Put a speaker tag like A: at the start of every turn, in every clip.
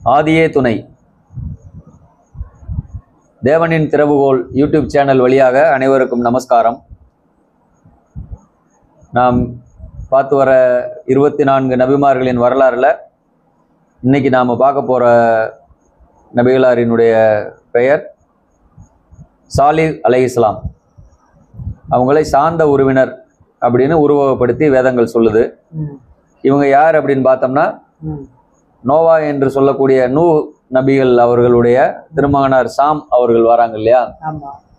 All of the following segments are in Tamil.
A: ஆதியே துணை தேவனின் திறவுகோல் யூடியூப் சேனல் வழியாக அனைவருக்கும் நமஸ்காரம். நாம் பார்த்து வர 24 நபிமார்களின் வரலாறுல இன்னைக்கு நாம் பார்க்க போகிற நபிகளாரினுடைய பெயர் சாலிஹ் அலைஹிஸ்ஸலாம். அவங்களை சார்ந்த உறவினர் அப்படின்னு உருவகப்படுத்தி வேதங்கள் சொல்லுது. இவங்க யார் அப்படின்னு பார்த்தோம்னா, நோவா என்று சொல்லக்கூடிய நூ நபிகள் அவர்களுடைய திருமகனார் சாம் அவர்கள் வராங்க இல்லையா,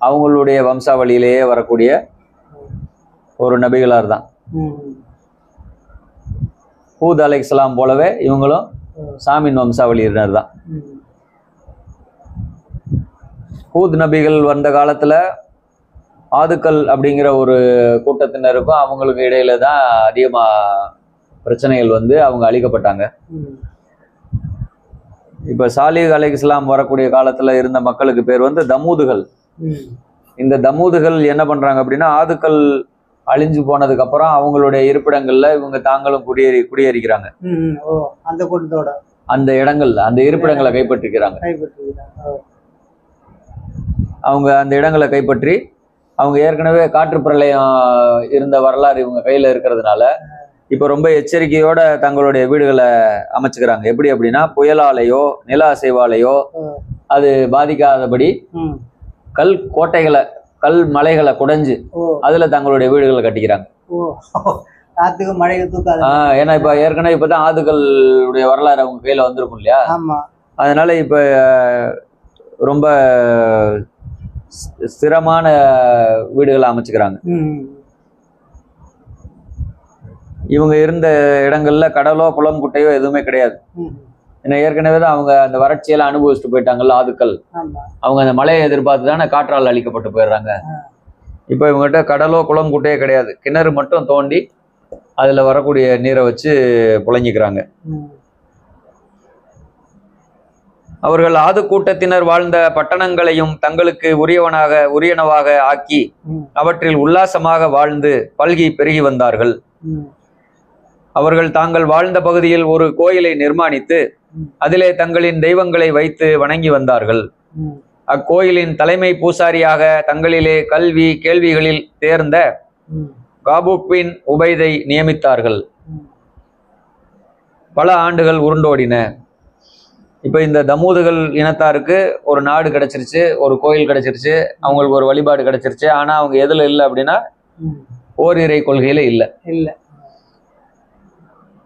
A: அவங்களுடைய வம்சாவளியிலேயே வரக்கூடிய ஒரு நபிகளார் தான். ஹூத் அலைஹிஸ்ஸலாம் போலவே இவங்களும் சாமின் வம்சாவளியினர் தான். ஹூத் நபிகள் வந்த காலத்துல ஆதுக்கள் அப்படிங்கிற ஒரு கூட்டத்தினருக்கும் அவங்களுக்கு இடையில தான் அதிகமா பிரச்சனைகள் வந்து அவங்க அழிக்கப்பட்டாங்க. இப்ப சாலிஹ் அலைஹிஸ்ஸலாம் வரக்கூடிய காலத்துல இருந்த மக்களுக்கு பேர் வந்து தமூதுகள். இந்த தமூதுகள் என்ன பண்றாங்க அப்படின்னா, ஆதுக்கள் அழிஞ்சு போனதுக்கு அப்புறம் அவங்களுடைய இருப்பிடங்கள்ல இவங்க தாங்களும் குடியேறிக்கிறாங்க.
B: அந்த கூட்டத்தோட
A: அந்த இடங்கள்ல அந்த இருப்பிடங்களை கைப்பற்றிக்கிறாங்க. அவங்க அந்த இடங்களை கைப்பற்றி அவங்க ஏற்கனவே காற்று பிரளயம் இருந்த வரலாறு இவங்க கையில இருக்கிறதுனால இப்ப ரொம்ப எச்சரிக்கையோட தங்களுடைய வீடுகளை அமைச்சுக்கிறாங்க. எப்படி அப்படின்னா, புயலாலேயோ நில அசைவாலேயோ அது பாதிக்காதபடி கல் கோட்டைகளை கல் மலைகளை குடைஞ்சு அதுல தங்களுடைய வீடுகளை கட்டிக்கிறாங்க. ஏன்னா இப்ப ஏற்கனவே இப்பதான் ஆதுகளுடைய வரலாறு அவங்க கையில வந்திருக்கும் இல்லையா, அதனால இப்ப ரொம்ப ஸ்திரமான வீடுகளை அமைச்சுக்கிறாங்க. இவங்க இருந்த இடங்கள்ல கடலோ குளம் குட்டையோ எதுவுமே கிடையாது. ஏன்னா ஏற்கனவே தான் அவங்க அந்த வறட்சியெல்லாம் அனுபவிச்சுட்டு போயிட்டாங்கல்ல ஆதுக்கள். அவங்க அந்த மழையை எதிர்பார்த்து தானே காற்றால் அழிக்கப்பட்டு போயிடுறாங்க. இப்போ இவங்ககிட்ட கடலோ குளம் குட்டையோ கிடையாது. கிணறு மட்டும் தோண்டி அதுல வரக்கூடிய நீரை வச்சு புழங்கிக்கிறாங்க. அவர்கள் ஆது கூட்டத்தினர் வாழ்ந்த பட்டணங்களையும் தங்களுக்கு உரியனவாக ஆக்கி அவற்றில் உல்லாசமாக வாழ்ந்து பல்கி பெருகி வந்தார்கள். அவர்கள் தாங்கள் வாழ்ந்த பகுதியில் ஒரு கோயிலை நிர்மாணித்து அதிலே தங்களின் தெய்வங்களை வைத்து வணங்கி வந்தார்கள். அக்கோயிலின் தலைமை பூசாரியாக தங்களிலே கல்வி கேள்விகளில் தேர்ந்த காபூக் பின் உபைதை நியமித்தார்கள். பல ஆண்டுகள் உருண்டோடின. இப்ப இந்த தமூதுகள் இனத்தாருக்கு ஒரு நாடு கிடைச்சிருச்சு, ஒரு கோயில் கிடைச்சிருச்சு, அவங்களுக்கு ஒரு வழிபாடு கிடைச்சிருச்சு. ஆனா அவங்க எதுல இல்லை அப்படின்னா ஓரிரை கொள்கையில இல்லை.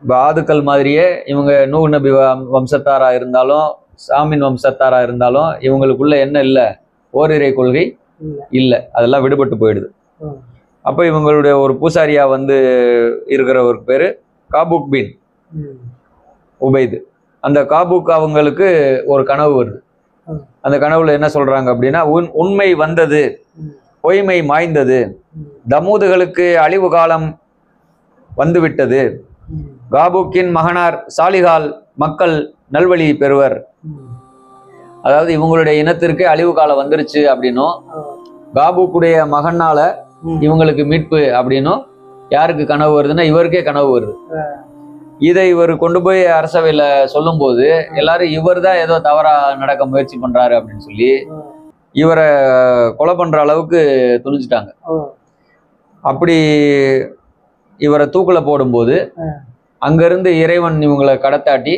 A: இப்போ ஆதுக்கள் மாதிரியே இவங்க நூ நபி வம்சத்தாரா இருந்தாலும் சாமின் வம்சத்தாரா இருந்தாலும் இவங்களுக்குள்ள என்ன இல்லை, ஓரிரை கொள்கை இல்லை. அதெல்லாம் விடுபட்டு போயிடுது. அப்போ இவங்களுடைய ஒரு பூசாரியா வந்து இருக்கிறவருக்கு பேரு காபூக் பின் உபைது. அந்த காபூக் அவங்களுக்கு ஒரு கனவு வருது. அந்த கனவுல என்ன சொல்றாங்க அப்படின்னா, உண்மை வந்தது, பொய்மை மாய்ந்தது, தமூதுகளுக்கு அழிவு காலம் வந்துவிட்டது, காபூக்கின் மகனார் சாலிகால் மக்கள் நல்வழி பெறுவர். அதாவது இவங்களுடைய இனத்திற்கு அழிவு காலம் வந்துருச்சு அப்படின்னும், காபூக்குடைய மகனால இவங்களுக்கு மீட்பு அப்படின்னும் யாருக்கு கனவு வருதுன்னா இவருக்கே கனவு வருது. இதை இவர் கொண்டு போய் அரசவையில சொல்லும் போது எல்லாரும் இவர் தான் ஏதோ தவறா நடக்க முயற்சி பண்றாரு அப்படின்னு சொல்லி இவரை கொலை பண்ற அளவுக்கு துணிஞ்சிட்டாங்க. அப்படி இவரை தூக்குல போடும்போது அங்கிருந்து இறைவன் இவங்களை கடத்தாட்டி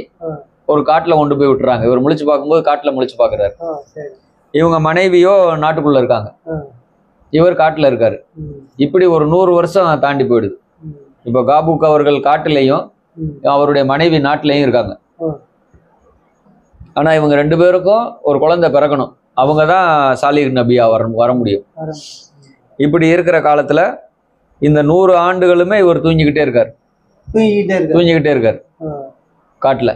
A: ஒரு காட்டுல கொண்டு போய் விட்டுறாங்க. இவர் முழிச்சு பார்க்கும்போது காட்டுல முழிச்சு பாக்குறாரு. இவங்க மனைவியோ நாட்டுக்குள்ள இருக்காங்க, இவர் காட்டுல இருக்காரு. இப்படி ஒரு 100 வருஷம் தாண்டி போயிடுது. இப்ப காபூக் அவர்கள் காட்டுலையும் அவருடைய மனைவி நாட்டிலையும் இருக்காங்க. ஆனா இவங்க 2 பேருக்கும் ஒரு குழந்தை பிறக்கணும். அவங்க தான் சாலிஹ் நபியா வர முடியும். இப்படி இருக்கிற காலத்துல இந்த 100 ஆண்டுகளுமே இவர் தூங்கிக்கிட்டே இருக்காரு காட்டுல.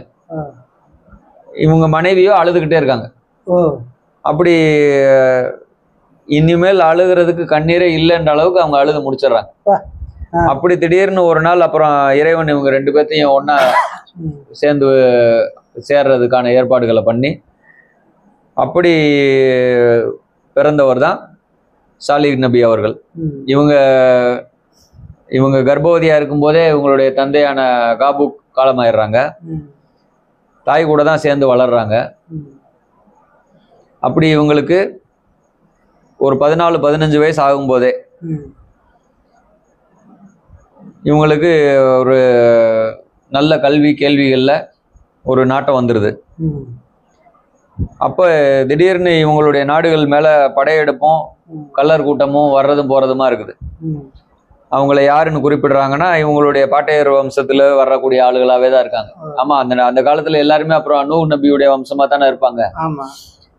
A: இவங்க மனைவியோ அழுதுகிட்டே இருக்காங்க. அப்படி இனிமேல் அழுகிறதுக்கு கண்ணீரே இல்லைன்ற அளவுக்கு அவங்க அழுது முடிச்சிடுறாங்க. அப்படி திடீர்னு ஒரு நாள் அப்புறம் இறைவன் இவங்க 2 பேர்த்தையும் ஒன்னா சேர்ந்து சேர்றதுக்கான ஏற்பாடுகளை பண்ணி அப்படி பிறந்தவர் தான் சாலிஹ் நபி அவர்கள். இவங்க கர்ப்பவதியா இருக்கும் போதே இவங்களுடைய தந்தையான காபூக் காலமாயிடுறாங்க. தாய் கூட தான் சேர்ந்து வளர்றாங்க. அப்படி இவங்களுக்கு ஒரு 14-15 வயசு ஆகும்போதே இவங்களுக்கு ஒரு நல்ல கல்வி கேள்விகளில் ஒரு நாட்டம் வந்துடுது. அப்போ திடீர்னு இவங்களுடைய நாடுகள் மேலே படையெடுப்பும் கள்ளர் கூட்டமும் வர்றதும் போகிறதுமா இருக்குது. அவங்கள யாருன்னு குறிப்பிடுறாங்கன்னா இவங்களுடைய பாட்டையர் வம்சத்தில் வரக்கூடிய ஆளுகளாகவே தான் இருக்காங்க. ஆமாம், அந்த காலத்தில் எல்லாருமே அப்புறம் நூஹ் நபியுடைய வம்சமாக தானே இருப்பாங்க.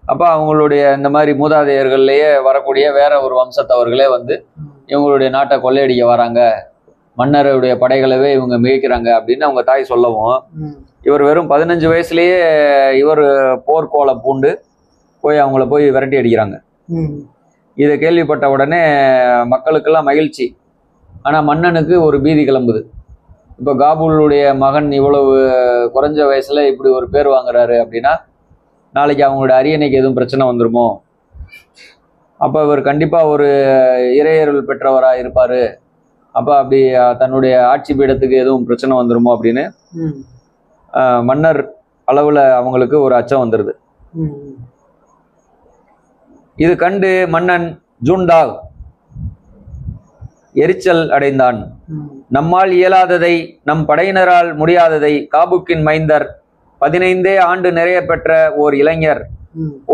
A: அப்போ அவங்களுடைய இந்த மாதிரி மூதாதையர்கள்லேயே வரக்கூடிய வேற ஒரு வம்சத்தவர்களே வந்து இவங்களுடைய நாட்டை கொள்ளையடிக்க வராங்க, மன்னருடைய படைகளவே இவங்க மிகைக்கிறாங்க அப்படின்னு அவங்க தாய் சொல்லவும் இவர் வெறும் 15 வயசுலேயே இவர் போர்க்கோலை பூண்டு போய் அவங்கள போய் விரட்டி அடிக்கிறாங்க. இதை கேள்விப்பட்ட உடனே மக்களுக்கெல்லாம் மகிழ்ச்சி. ஆனால் மன்னனுக்கு ஒரு பீதி கிளம்புது. இப்போ காபூலுடைய மகன் இவ்வளவு குறைஞ்ச வயசில் இப்படி ஒரு பேர் வாங்குறாரு அப்படின்னா நாளைக்கு அவங்களோட அரியணைக்கு எதுவும் பிரச்சனை வந்துருமோ, அப்போ இவர் கண்டிப்பாக ஒரு இறையருள் பெற்றவராக இருப்பார், அப்போ அப்படி தன்னுடைய ஆட்சி பீடத்துக்கு எதுவும் பிரச்சனை வந்துருமோ அப்படின்னு மன்னர் அளவில் அவங்களுக்கு ஒரு அச்சம் வந்துடுது. இது கண்டு மன்னன் ஜூண்டாக் எரிச்சல் அடைந்தான். நம்மால் இயலாததை, நம் படையினரால் முடியாததை காபுக்கின் மைந்தர் 15 ஆண்டு நிறைய பெற்ற ஓர் இளைஞர்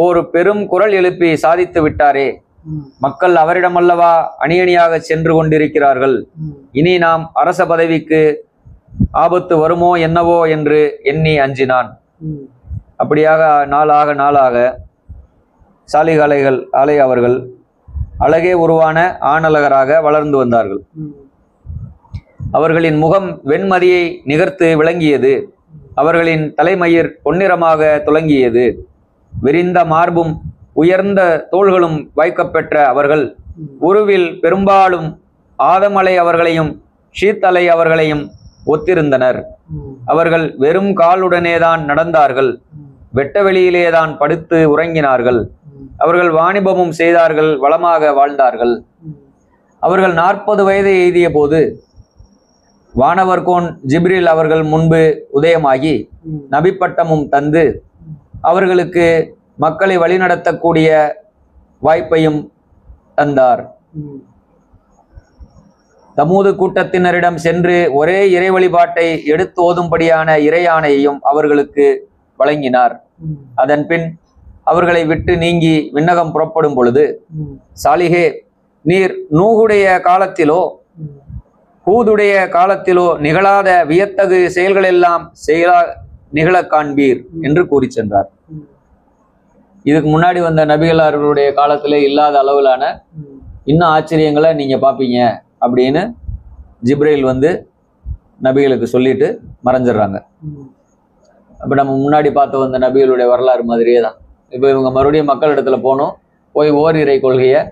A: ஒரு பெரும் குரல் எழுப்பி சாதித்து விட்டாரே. மக்கள் அவரிடமல்லவா அணியணியாக சென்று கொண்டிருக்கிறார்கள். இனி நாம் அரச பதவிக்கு ஆபத்து வருமோ என்னவோ என்று எண்ணி அஞ்சினான். அப்படியாக நாளாக சாலிஹ் அலை அவர்கள் அழகே உருவான ஆணழகராக வளர்ந்து வந்தார்கள். அவர்களின் முகம் வெண்மதியை நிகர்த்து விளங்கியது. அவர்களின் தலைமயிர் பொன்னிறமாக துலங்கியது. விரிந்த மார்பும் உயர்ந்த தோள்களும் வைக்கப்பெற்ற அவர்கள் உருவில் பெரும்பாலும் ஆதமலை அவர்களையும் ஷீத்தலை அவர்களையும் ஒத்திருந்தனர். அவர்கள் வெறும் காலுடனேதான் நடந்தார்கள், வெட்ட வெளியிலேதான் படுத்து உறங்கினார்கள். அவர்கள் வாணிபமும் செய்தார்கள், வளமாக வாழ்ந்தார்கள். அவர்கள் 40 வயதை எய்திய போது வானவர்கோன் ஜிப்ரில் அவர்கள் முன்பு உதயமாகி நபிப்பட்டமும் தந்து அவர்களுக்கு மக்களை வழிநடத்தக்கூடிய வாய்ப்பையும் தந்தார். தமூது கூட்டத்தினரிடம் சென்று ஒரே இறை வழிபாட்டை எடுத்து ஓதும்படியான இறையாணையையும் அவர்களுக்கு வழங்கினார். அதன் பின் அவர்களை விட்டு நீங்கி விண்ணகம் புறப்படும் பொழுது, சாலிஹே, நீர் நூகுடைய காலத்திலோ ஹூதுடைய காலத்திலோ நிகழாத வியத்தகு செயல்களெல்லாம் நிகழ காண்பீர் என்று கூறி சென்றார். இதுக்கு முன்னாடி வந்த நபிகளார்களுடைய காலத்திலே இல்லாத அளவிலான இன்னும் ஆச்சரியங்களை நீங்க பார்ப்பீங்க அப்படின்னு ஜிப்ரைல் வந்து நபிகளுக்கு சொல்லிட்டு மறைஞ்சிடுறாங்க. அப்ப நம்ம முன்னாடி பார்த்து வந்த நபிகளுடைய வரலாறு மாதிரியே தான். இப்போ இவங்க மறுபடியும் மக்கள் இடத்துல போய் ஓரிரை கொள்கையை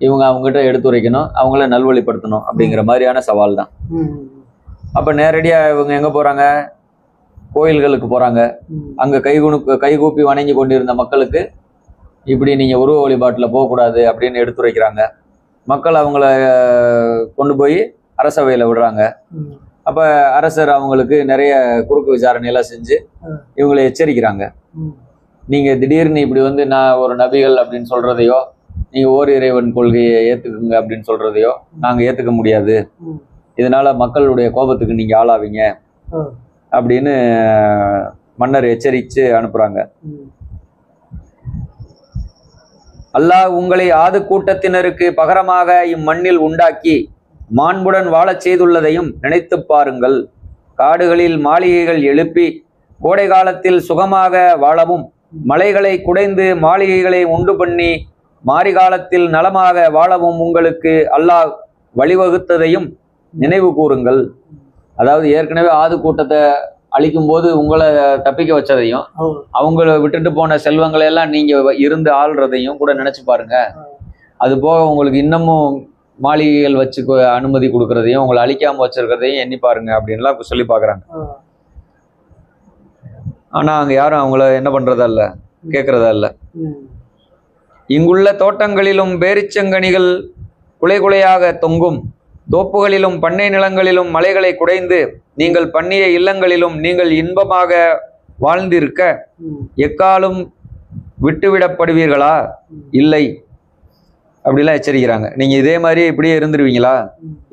A: இவங்க அவங்ககிட்ட எடுத்துரைக்கணும், அவங்கள நல்வழிப்படுத்தணும் அப்படிங்கிற மாதிரியான சவால் தான். அப்ப நேரடியா இவங்க எங்க போறாங்க? கோயில்களுக்கு போறாங்க. அங்க கைகூப்பி வணங்கி கொண்டிருந்த மக்களுக்கு இப்படி நீங்க உருவ வழிபாட்டுல போகக்கூடாது அப்படின்னு எடுத்துரைக்கிறாங்க. மக்கள் அவங்கள கொண்டு போய் அரசவையில விடுறாங்க. அப்ப அரசர் அவங்களுக்கு நிறைய குறுக்கு விசாரணையெல்லாம் செஞ்சு இவங்களை எச்சரிக்கிறாங்க. நீங்க திடீர்னு இப்படி வந்து நான் ஒரு நபிகள் அப்படின்னு சொல்றதையோ, நீங்க ஓர் இறைவன் கொள்கையை ஏத்துக்குங்க அப்படின்னு சொல்றதையோ நாங்க ஏத்துக்க முடியாது, இதனால மக்களுடைய கோபத்துக்கு நீங்க ஆளாவீங்க அப்படின்னு மன்னர் எச்சரித்து அனுப்புறாங்க. அல்லாஹ் உங்களை ஆது கூட்டத்தினருக்கு பகரமாக இம்மண்ணில் உண்டாக்கி மாண்புடன் வாழச் செய்துள்ளதையும் நினைத்து பாருங்கள். காடுகளில் மாளிகைகள் எழுப்பி கோடை காலத்தில் சுகமாக வாழவும், மலைகளை குடைந்து மாளிகைகளை உண்டு பண்ணி மாரி காலத்தில் நலமாக வாழவும் உங்களுக்கு அல்லாஹ் வழிவகுத்ததையும் நினைவு கூறுங்கள். அதாவது ஏற்கனவே ஆது கூட்டத்தை அழிக்கும் போது உங்களை தப்பிக்க வச்சதையும், அவங்கள விட்டுட்டு போன செல்வங்களை எல்லாம் நீங்க இருந்து ஆள்றதையும் கூட நினைச்சு பாருங்க. அது போக உங்களுக்கு இன்னமும் மாளிகைகள் வச்சு அனுமதி கொடுக்கறதையும், உங்களை அழிக்காம வச்சிருக்கிறதையும் எண்ணி பாருங்க அப்படின்லாம் சொல்லி பாக்குறாங்க. ஆனா அங்க யாரும் அவங்கள என்ன பண்றதா இல்ல, கேட்கறதா இல்ல. இங்குள்ள தோட்டங்களிலும் பேரிச்சங்கனிகள் குலை குலையாக தொங்கும், தோப்புகளிலும் பண்ணை நிலங்களிலும் மலைகளை குடைந்து நீங்கள் பண்ணிய இல்லங்களிலும் நீங்கள் இன்பமாக வாழ்ந்திருக்க எக்காலும் விட்டுவிடப்படுவீர்களா? இல்லை அப்படிலாம் எச்சரிக்கிறாங்க. நீங்க இதே மாதிரி இப்படியே இருந்துருவீங்களா?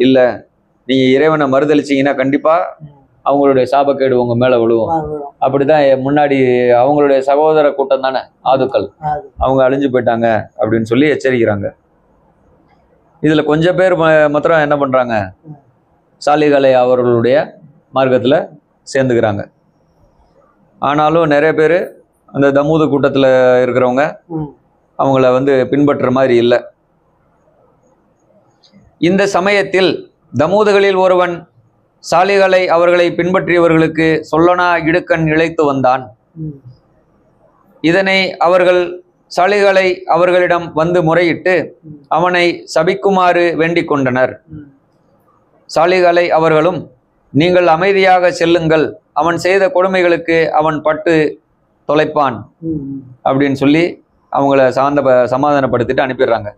A: இல்ல, நீங்க இறைவனை மறுதளிச்சீங்கன்னா கண்டிப்பா அவங்களுடைய சாபக்கேடு உங்க மேல விழுவும். அப்படிதான் முன்னாடி அவங்களுடைய சகோதர கூட்டம் தானே ஆதுக்கள், அவங்க அழிஞ்சு போயிட்டாங்க அப்படின்னு சொல்லி எச்சரிக்கிறாங்க. இதுல கொஞ்சம் பேர் மாத்திரம் என்ன பண்றாங்க, சாலிகளை அவர்களுடைய மார்க்கத்துல சேர்ந்துக்கிறாங்க. ஆனாலும் நிறைய பேர் அந்த தமூது கூட்டத்துல இருக்கிறவங்க அவங்கள வந்து பின்பற்ற மாதிரி இல்லை. இந்த சமயத்தில் தமூதுகளில் ஒருவன் சாலிகளை அவர்களை பின்பற்றியவர்களுக்கு சொல்லனா இடுக்கண் இழைத்து வந்தான். இதனை அவர்கள் சாலிகளை அவர்களிடம் வந்து முறையிட்டு அவனை சபிக்குமாறு வேண்டிக் கொண்டனர். சாலிகளை அவர்களும், நீங்கள் அமைதியாக செல்லுங்கள், அவன் செய்த கொடுமைகளுக்கு அவன் பட்டு தொலைப்பான் அப்படின்னு சொல்லி அவங்கள சமாதானப்படுத்திட்டு அனுப்பிடுறாங்க.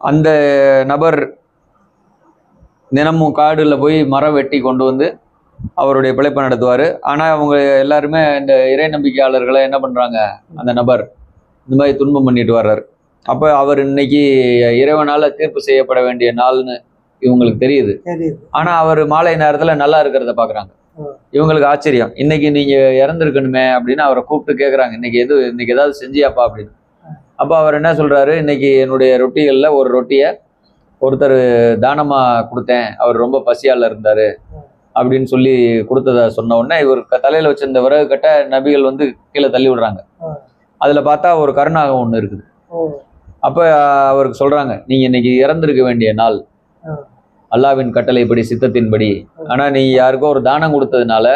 A: அந்த நபர் தினமும் காடுல போய் மரம் வெட்டி கொண்டு வந்து அவருடைய பிழைப்பை நடத்துவார். ஆனால் அவங்க எல்லாருமே இந்த இறை நம்பிக்கையாளர்களை என்ன பண்ணுறாங்க, அந்த நபர் இந்த மாதிரி துன்பம் பண்ணிட்டு வர்றாரு. அப்போ அவர் இன்னைக்கு இறைவனால் தீர்ப்பு செய்யப்பட வேண்டிய நாள்னு இவங்களுக்கு தெரியுது. ஆனால் அவர் மாலை நேரத்தில் நல்லா இருக்கிறத பார்க்குறாங்க. இவங்களுக்கு ஆச்சரியம், இன்னைக்கு நீங்கள் இறந்துருக்கணுமே அப்படின்னு அவரை கூப்பிட்டு கேட்குறாங்க, இன்னைக்கு ஏதாவது செஞ்சியாப்பா அப்படின்னு. அப்போ அவர் என்ன சொல்கிறாரு, இன்னைக்கு என்னுடைய ரொட்டிகளில் ஒரு ரொட்டியை ஒருத்தர் தானமாக கொடுத்தேன், அவர் ரொம்ப பசியால் இருந்தார் அப்படின்னு சொல்லி கொடுத்ததை சொன்ன உடனே இவர் தலையில் வச்சிருந்த விறகு கட்ட நபிகள் வந்து கீழே தள்ளி விடுறாங்க. அதில் பார்த்தா ஒரு கருணாகம் ஒன்று இருக்குது. அப்போ அவருக்கு சொல்கிறாங்க, நீங்கள் இன்னைக்கு இறந்துருக்க வேண்டிய நாள், அல்லாவின் கட்டளைப்படி சித்தத்தின்படி. ஆனால் நீ யாருக்கோ ஒரு தானம் கொடுத்ததுனால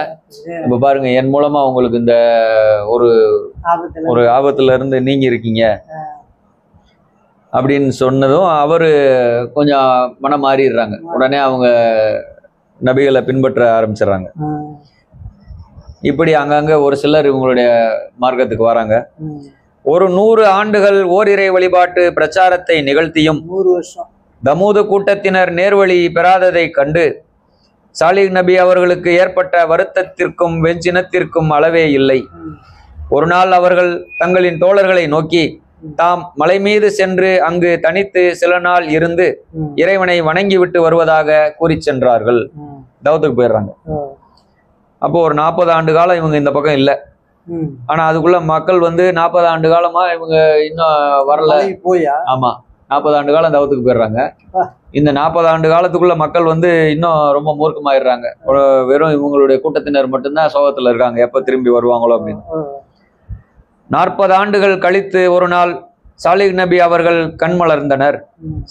A: இப்போ பாருங்க, என் மூலமாக உங்களுக்கு இந்த ஒரு ஆபத்துல இருந்து நீங்க இருக்கீங்க அப்படின்னு சொன்னதும் அவரு கொஞ்சம் மனம் மாறிடுறாங்க. உடனே அவங்க நபிகளை பின்பற்ற ஆரம்பிச்சிடுறாங்க. இப்படி அங்கங்க ஒரு சிலர் இவங்களுடைய மார்க்கத்துக்கு வராங்க. ஒரு 100 ஆண்டுகள் ஓரிரை வழிபாட்டு பிரச்சாரத்தை நிகழ்த்தியும்
B: 100 வருஷம்
A: தமூது கூட்டத்தினர் நேர்வழி பெறாததை கண்டு சாலிஹ் நபி அவர்களுக்கு ஏற்பட்ட வருத்தத்திற்கும் வெஞ்சினத்திற்கும் அளவே இல்லை. ஒரு நாள் அவர்கள் தங்களின் தோழர்களை நோக்கி, தாம் மலை மீது சென்று அங்கு தனித்து சில நாள் இருந்து இறைவனை வணங்கிவிட்டு வருவதாக கூறி சென்றார்கள். தவத்துக்கு போயிடுறாங்க. அப்போ ஒரு 40 ஆண்டு காலம் இவங்க இந்த பக்கம் இல்லை. ஆனா அதுக்குள்ள மக்கள் வந்து 40 ஆண்டு காலமா இவங்க இன்னும் வரல. ஆமா, 40 ஆண்டு காலம் தவத்துக்கு போயிடுறாங்க. இந்த 40 ஆண்டு காலத்துக்குள்ள மக்கள் வந்து இன்னும் ரொம்ப மூர்க்கமாயிடுறாங்க. வெறும் இவங்களுடைய கூட்டத்தினர் மட்டும்தான் சோகத்துல இருக்காங்க, எப்ப திரும்பி வருவாங்களோ அப்படின்னு. 40 ஆண்டுகள் கழித்து ஒரு நாள் சாலிஹ் நபி அவர்கள் கண்மலர்ந்தனர்.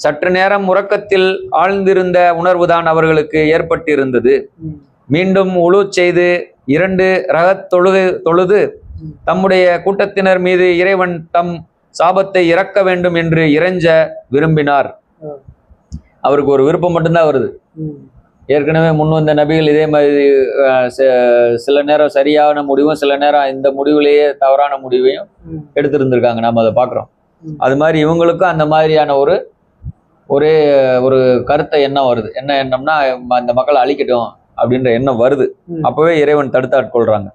A: சற்று நேரம் உறக்கத்தில் ஆழ்ந்திருந்த உணர்வுதான் அவர்களுக்கு ஏற்பட்டிருந்தது. மீண்டும் உழு செய்து 2 ரகத் தொழுது தம்முடைய கூட்டத்தினர் மீது இறைவன் தம் சாபத்தை இறக்க வேண்டும் என்று இறைஞ்ச விரும்பினார். அவருக்கு ஒரு விருப்பம் மட்டும்தான் வருது. ஏற்கனவே முன் வந்த நபிகள் இதே மாதிரி சில நேரம் சரியான முடிவும் சில நேரம் இந்த முடிவுலேயே தவறான முடிவையும் எடுத்திருந்திருக்காங்க, நாம் அதை பார்க்குறோம். அது மாதிரி இவங்களுக்கும் அந்த மாதிரியான ஒரே ஒரு கருத்தை எண்ணம் வருது. என்ன எண்ணம்னா, அந்த மக்களை அழிக்கட்டும் அப்படின்ற எண்ணம் வருது. அப்பவே இறைவன் தடுத்து ஆட்கொள்றாங்க.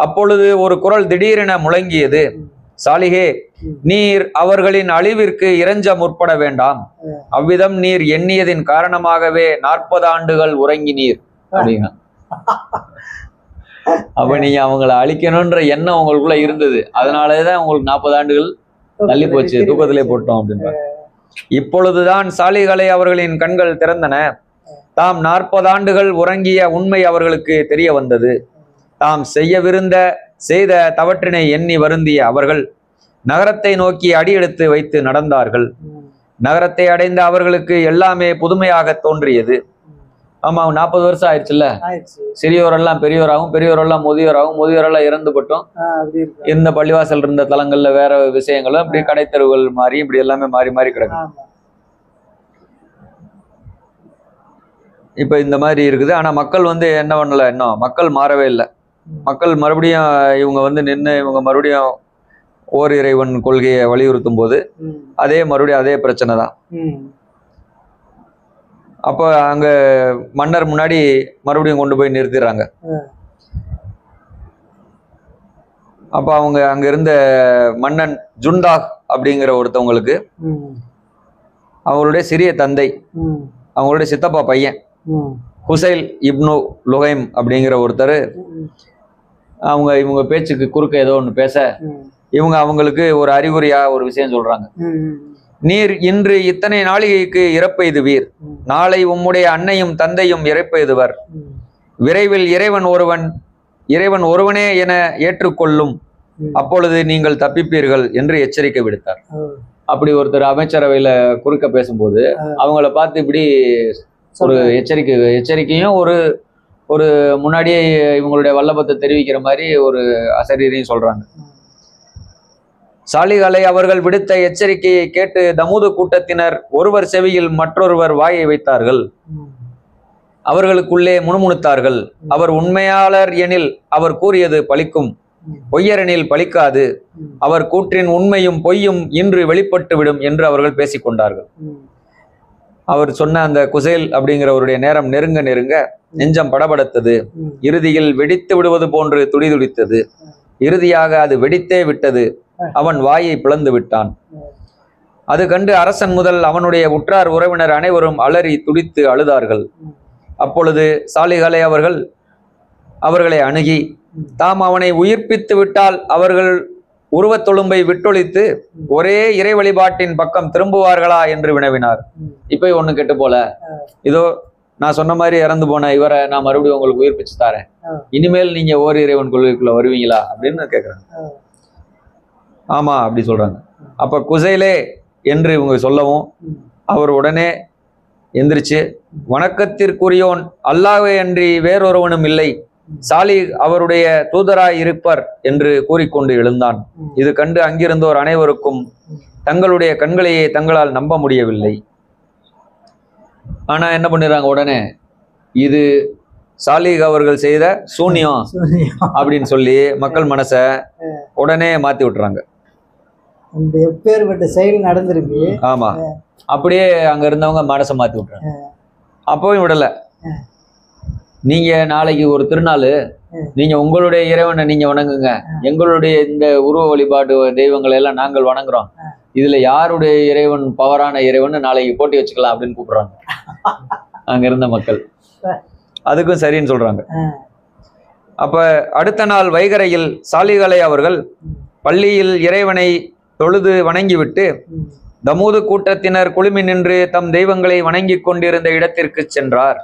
A: அப்பொழுது ஒரு குரல் திடீரென முழங்கியது, சாலிஹே, நீர் அவர்களின் அழிவிற்கு இறைஞ்ச முற்பட வேண்டாம். அவ்விதம் நீர் எண்ணியதின் காரணமாகவே 40 ஆண்டுகள் உறங்கினீர் அப்படிங்க. அப்ப நீங்க அவங்களை அழிக்கணும்ன்ற எண்ணம் உங்களுக்குள்ள இருந்தது, அதனாலதான் உங்களுக்கு 40 ஆண்டுகள் தள்ளி போச்சு, தூக்கத்திலே போட்டோம் அப்படின்ற. இப்பொழுதுதான் சாலிகளை அவர்களின் கண்கள் திறந்தன. தாம் 40 ஆண்டுகள் உறங்கிய உண்மை அவர்களுக்கு தெரிய வந்தது. தாம் செய்த தவற்றினை எண்ணி வருந்திய அவர்கள் நகரத்தை நோக்கி அடியெடுத்து வைத்து நடந்தார்கள். நகரத்தை அடைந்த அவர்களுக்கு எல்லாமே புதுமையாக தோன்றியது. ஆமா, 40 வருஷம் ஆயிடுச்சுல்ல. சிறியோரெல்லாம் பெரியோராகவும், பெரியோரெல்லாம் முதியோராகவும், முதியோரெல்லாம் இறந்துபட்டோம். இந்த பள்ளிவாசல் இருந்த தலங்கள்ல வேற விஷயங்களும் இப்படி கடைத்தெருவுகள் மாறி இப்படி எல்லாமே மாறி மாறி கிடக்கும். இப்ப இந்த மாதிரி இருக்குது. ஆனா மக்கள் வந்து என்ன பண்ணல, இன்னும் மக்கள் மாறவே இல்லை. மக்கள் மறுபடியும் இவங்க வந்து நின்று இவங்க மறுபடியும் ஓர் இறைவன் கொள்கையை வலியுறுத்தும் போது மறுபடியும் அதே பிரச்சனை தான். அப்போ அங்க மன்னர் முன்னாடி மறுபடியும் கொண்டு போய் நிறுத்திடுறாங்க. அப்ப அவங்க அங்க இருந்த மன்னன் ஜுண்டாக் அப்படிங்கிற ஒருத்தவங்களுக்கு அவங்களுடைய சிறிய தந்தை, அவங்களுடைய சித்தப்பா பையன் ஹுசைல் இப்னு லுகைம் அப்படிங்கிற ஒருத்தர் இவங்க பேச்சுக்கு குறுக்க ஏதோ ஒன்று பேச இவங்க அவங்களுக்கு ஒரு அறிகுறியா ஒரு விஷயம் சொல்றாங்க. நீர் இன்று இத்தனை நாளிகைக்கு இறப்பெய்துவீர், நாளை உம்முடைய அன்னையும் தந்தையும் இறப்பெய்துவர், விரைவில் இறைவன் ஒருவனே என ஏற்றுக்கொள்ளும், அப்பொழுது நீங்கள் தப்பிப்பீர்கள் என்று எச்சரிக்கை விடுத்தார். அப்படி ஒருத்தர் அமைச்சரவையில குறுக்க பேசும்போது அவங்கள பார்த்து இப்படி ஒரு எச்சரிக்கையும் ஒரு முன்னாடியே இவங்களுடைய வல்லபத்தை தெரிவிக்கிற மாதிரி ஒரு அசரீரையும் சொல்றாங்க. சாலிகளை அவர்கள் விடுத்த எச்சரிக்கையை கேட்டு தமூது கூட்டத்தினர் ஒருவர் செவியில் மற்றொருவர் வாயை வைத்தார்கள். அவர்களுக்குள்ளே முணுமுணுத்தார்கள். அவர் உண்மையாளர் எனில் அவர் கூறியது பலிக்கும், பொய்யரெனில் பலிக்காது, அவர் கூற்றின் உண்மையும் பொய்யும் இன்று வெளிப்பட்டு விடும் என்று அவர்கள் பேசிக்கொண்டார்கள். அவர் சொன்ன அந்த குசைல் அப்படிங்கிறவருடைய நேரம் நெருங்க நெருங்க நெஞ்சம் படபடத்தது. இறுதியில் வெடித்து விடுவது போன்று துடிதுடித்தது. இறுதியாக அது வெடித்தே விட்டது. அவன் வாயை பிளந்து விட்டான். அது கண்டு அரசன் முதல் அவனுடைய உற்றார் உறவினர் அனைவரும் அலறி துடித்து அழுதார்கள். அப்பொழுது சாலிகளை அவர்களை அணுகி தாம் அவனை உயிர்ப்பித்து விட்டால் அவர்கள் உருவத்தொழும்பை விட்டொழித்து ஒரே இறை வழிபாட்டின் பக்கம் திரும்புவார்களா என்று வினவினார். இப்ப ஒண்ணு கெட்டு போல, இதோ நான் சொன்ன மாதிரி இறந்து போன இவரை நான் மறுபடியும் உங்களுக்கு உயிர்ப்பிச்சு தாரேன், இனிமேல் நீங்க ஓர் இறைவன் கொள்கைக்குள்ள வருவீங்களா அப்படின்னு கேட்குறாங்க. ஆமா அப்படி சொல்றாங்க. அப்ப குசைலே என்று இவங்க சொல்லவும் அவர் உடனே எந்திரிச்சு, வணக்கத்திற்குரியோன் அல்லாஹ்வே அன்றி வேறொருவனும் இல்லை, சாலி அவருடைய தூதராய் இருப்பர் என்று கூறிக்கொண்டு எழுந்தான். இது கண்டு அங்கிருந்தோர் அனைவருக்கும் தங்களுடைய கண்களையே தங்களால் நம்ப முடியவில்லை. ஆனா என்ன பண்ணிடுறாங்க, உடனே இது சாலிக் அவர்கள் செய்த சூன்யம் அப்படின்னு சொல்லி மக்கள் மனச உடனே மாத்தி விட்டுறாங்க.
B: எப்பேற்பட்ட செயல் நடந்திருக்கு.
A: ஆமா, அப்படியே அங்க இருந்தவங்க மனசை மாத்தி விட்டுறாங்க. அப்பவும் விடல, நீங்க நாளைக்கு ஒரு திருநாள், நீங்க உங்களுடைய இறைவனை நீங்க வணங்குங்க, எங்களுடைய இந்த உருவ வழிபாடு தெய்வங்களை எல்லாம் நாங்கள் வணங்குறோம், இதுல யாருடைய இறைவன் பவரான இறைவன் நாளைக்கு போட்டி வச்சுக்கலாம் அப்படின்னு கூப்பிடுறாங்க அங்க இருந்த மக்கள். அதுக்கும் சரின்னு சொல்றாங்க. அப்ப அடுத்த நாள் வைகரையில் சாலிகளை அவர்கள் பள்ளியில் இறைவனை தொழுது வணங்கிவிட்டு தமூது கூட்டத்தினர் குழுமி நின்று தம் தெய்வங்களை வணங்கி கொண்டிருந்த இடத்திற்கு சென்றார்.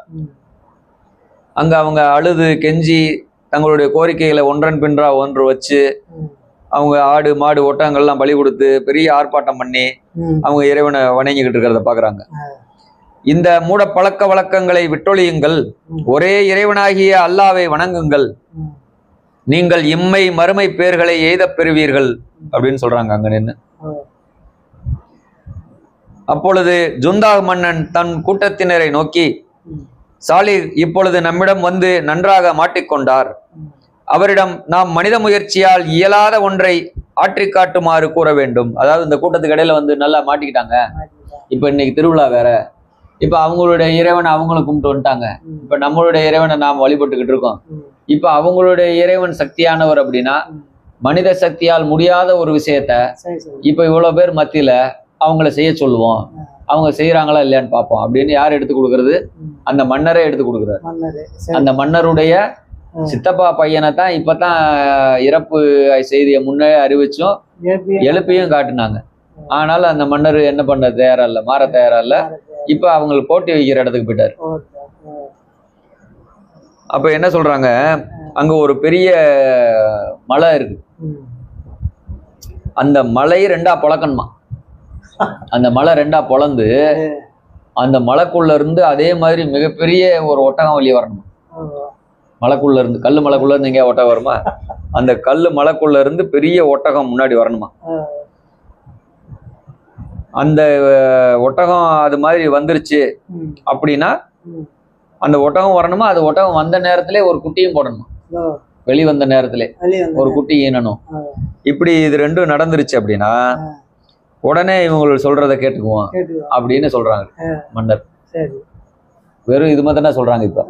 A: அங்க அவங்க அழுது கெஞ்சி தங்களுடைய கோரிக்கைகளை ஒன்றன் பின்றா ஒன்று வச்சு அவங்க ஆடு மாடு ஒட்டகங்கள்லாம் பலி கொடுத்து பெரிய ஆர்ப்பாட்டம் பண்ணி அவங்க இறைவனை வணங்கிக்கிட்டு இருக்கிறத பாக்குறாங்க. இந்த மூட பழக்க வழக்கங்களை விட்டொழியுங்கள், ஒரே இறைவனாகிய அல்லாவை வணங்குங்கள், நீங்கள் இம்மை மறுமை பேர்களை எய்த பெறுவீர்கள் அப்படின்னு சொல்றாங்க அங்க நின்று. அப்பொழுது ஜுந்தாக் மன்னன் தன் கூட்டத்தினரை நோக்கி, சாலிக் இப்பொழுது நம்மிடம் வந்து நன்றாக மாட்டிக்கொண்டார், அவரிடம் நாம் மனித முயற்சியால் இயலாத ஒன்றை ஆற்றி காட்டுமாறு கூற வேண்டும். அதாவது இந்த கூட்டத்துக்கு இடையில வந்து நல்லா மாட்டிக்கிட்டாங்க. இப்ப இன்னைக்கு திருவிழா வேற, இப்ப அவங்களுடைய இறைவனை அவங்களும் கும்பிட்டு வந்துட்டாங்க, இப்ப நம்மளுடைய இறைவனை நாம் வழிபட்டுக்கிட்டு இருக்கோம். இப்ப அவங்களுடைய இறைவன் சக்தியானவர் அப்படின்னா மனித சக்தியால் முடியாத ஒரு விஷயத்த இப்ப இவ்வளவு பேர் மத்தியில அவங்கள செய்ய சொல்லுவோம், அவங்க செய்யறாங்களா இல்லையான்னு பார்ப்போம் அப்படின்னு யார் எடுத்து கொடுக்கறது? அந்த மன்னரே எடுத்து கொடுக்குறாரு. அந்த மன்னருடைய சித்தப்பா பையனை தான் இப்பதான் இறப்பு செய்தியை முன்னே அறிவிச்சும் எழுப்பியும் காட்டினாங்க. ஆனாலும் அந்த மன்னர் என்ன பண்ண தயாரா இல்ல, மாற தயாரா இல்ல. இப்ப அவங்களுக்கு போட்டி வைக்கிற இடத்துக்கு போயிட்டாரு. அப்ப என்ன சொல்றாங்க, அங்க ஒரு பெரிய மலை இருக்கு, அந்த மலை ரெண்டா பொழக்கணுமா, அந்த மலை ரெண்டா பொழந்து அந்த மலைக்குள்ள இருந்து அதே மாதிரி மிகப்பெரிய ஒரு ஒட்டகம் வெளியே வரணுமா. மலைக்குள்ள இருந்து, கல்லு மலைக்குள்ள இருந்து எங்கேயா ஒட்டகம் வருமா, அந்த கல்லு மலைக்குள்ள இருந்து பெரிய ஒட்டகம் முன்னாடி வரணுமா. அந்த ஒட்டகம் அது மாதிரி வந்துருச்சு அப்படின்னா அந்த ஒட்டகம் வரணுமா, அது ஒட்டகம் வந்த நேரத்திலே ஒரு குட்டியும் போடணுமா, வெளிவந்த நேரத்திலே ஒரு குட்டி ஈனணும். இப்படி இது ரெண்டும் நடந்துருச்சு அப்படின்னா உடனே இவங்க சொல்றத கேட்டுக்குவோம் அப்படின்னு சொல்றாங்க மன்னர். வெறும் இது மாதிரி தான் சொல்றாங்க. இப்ப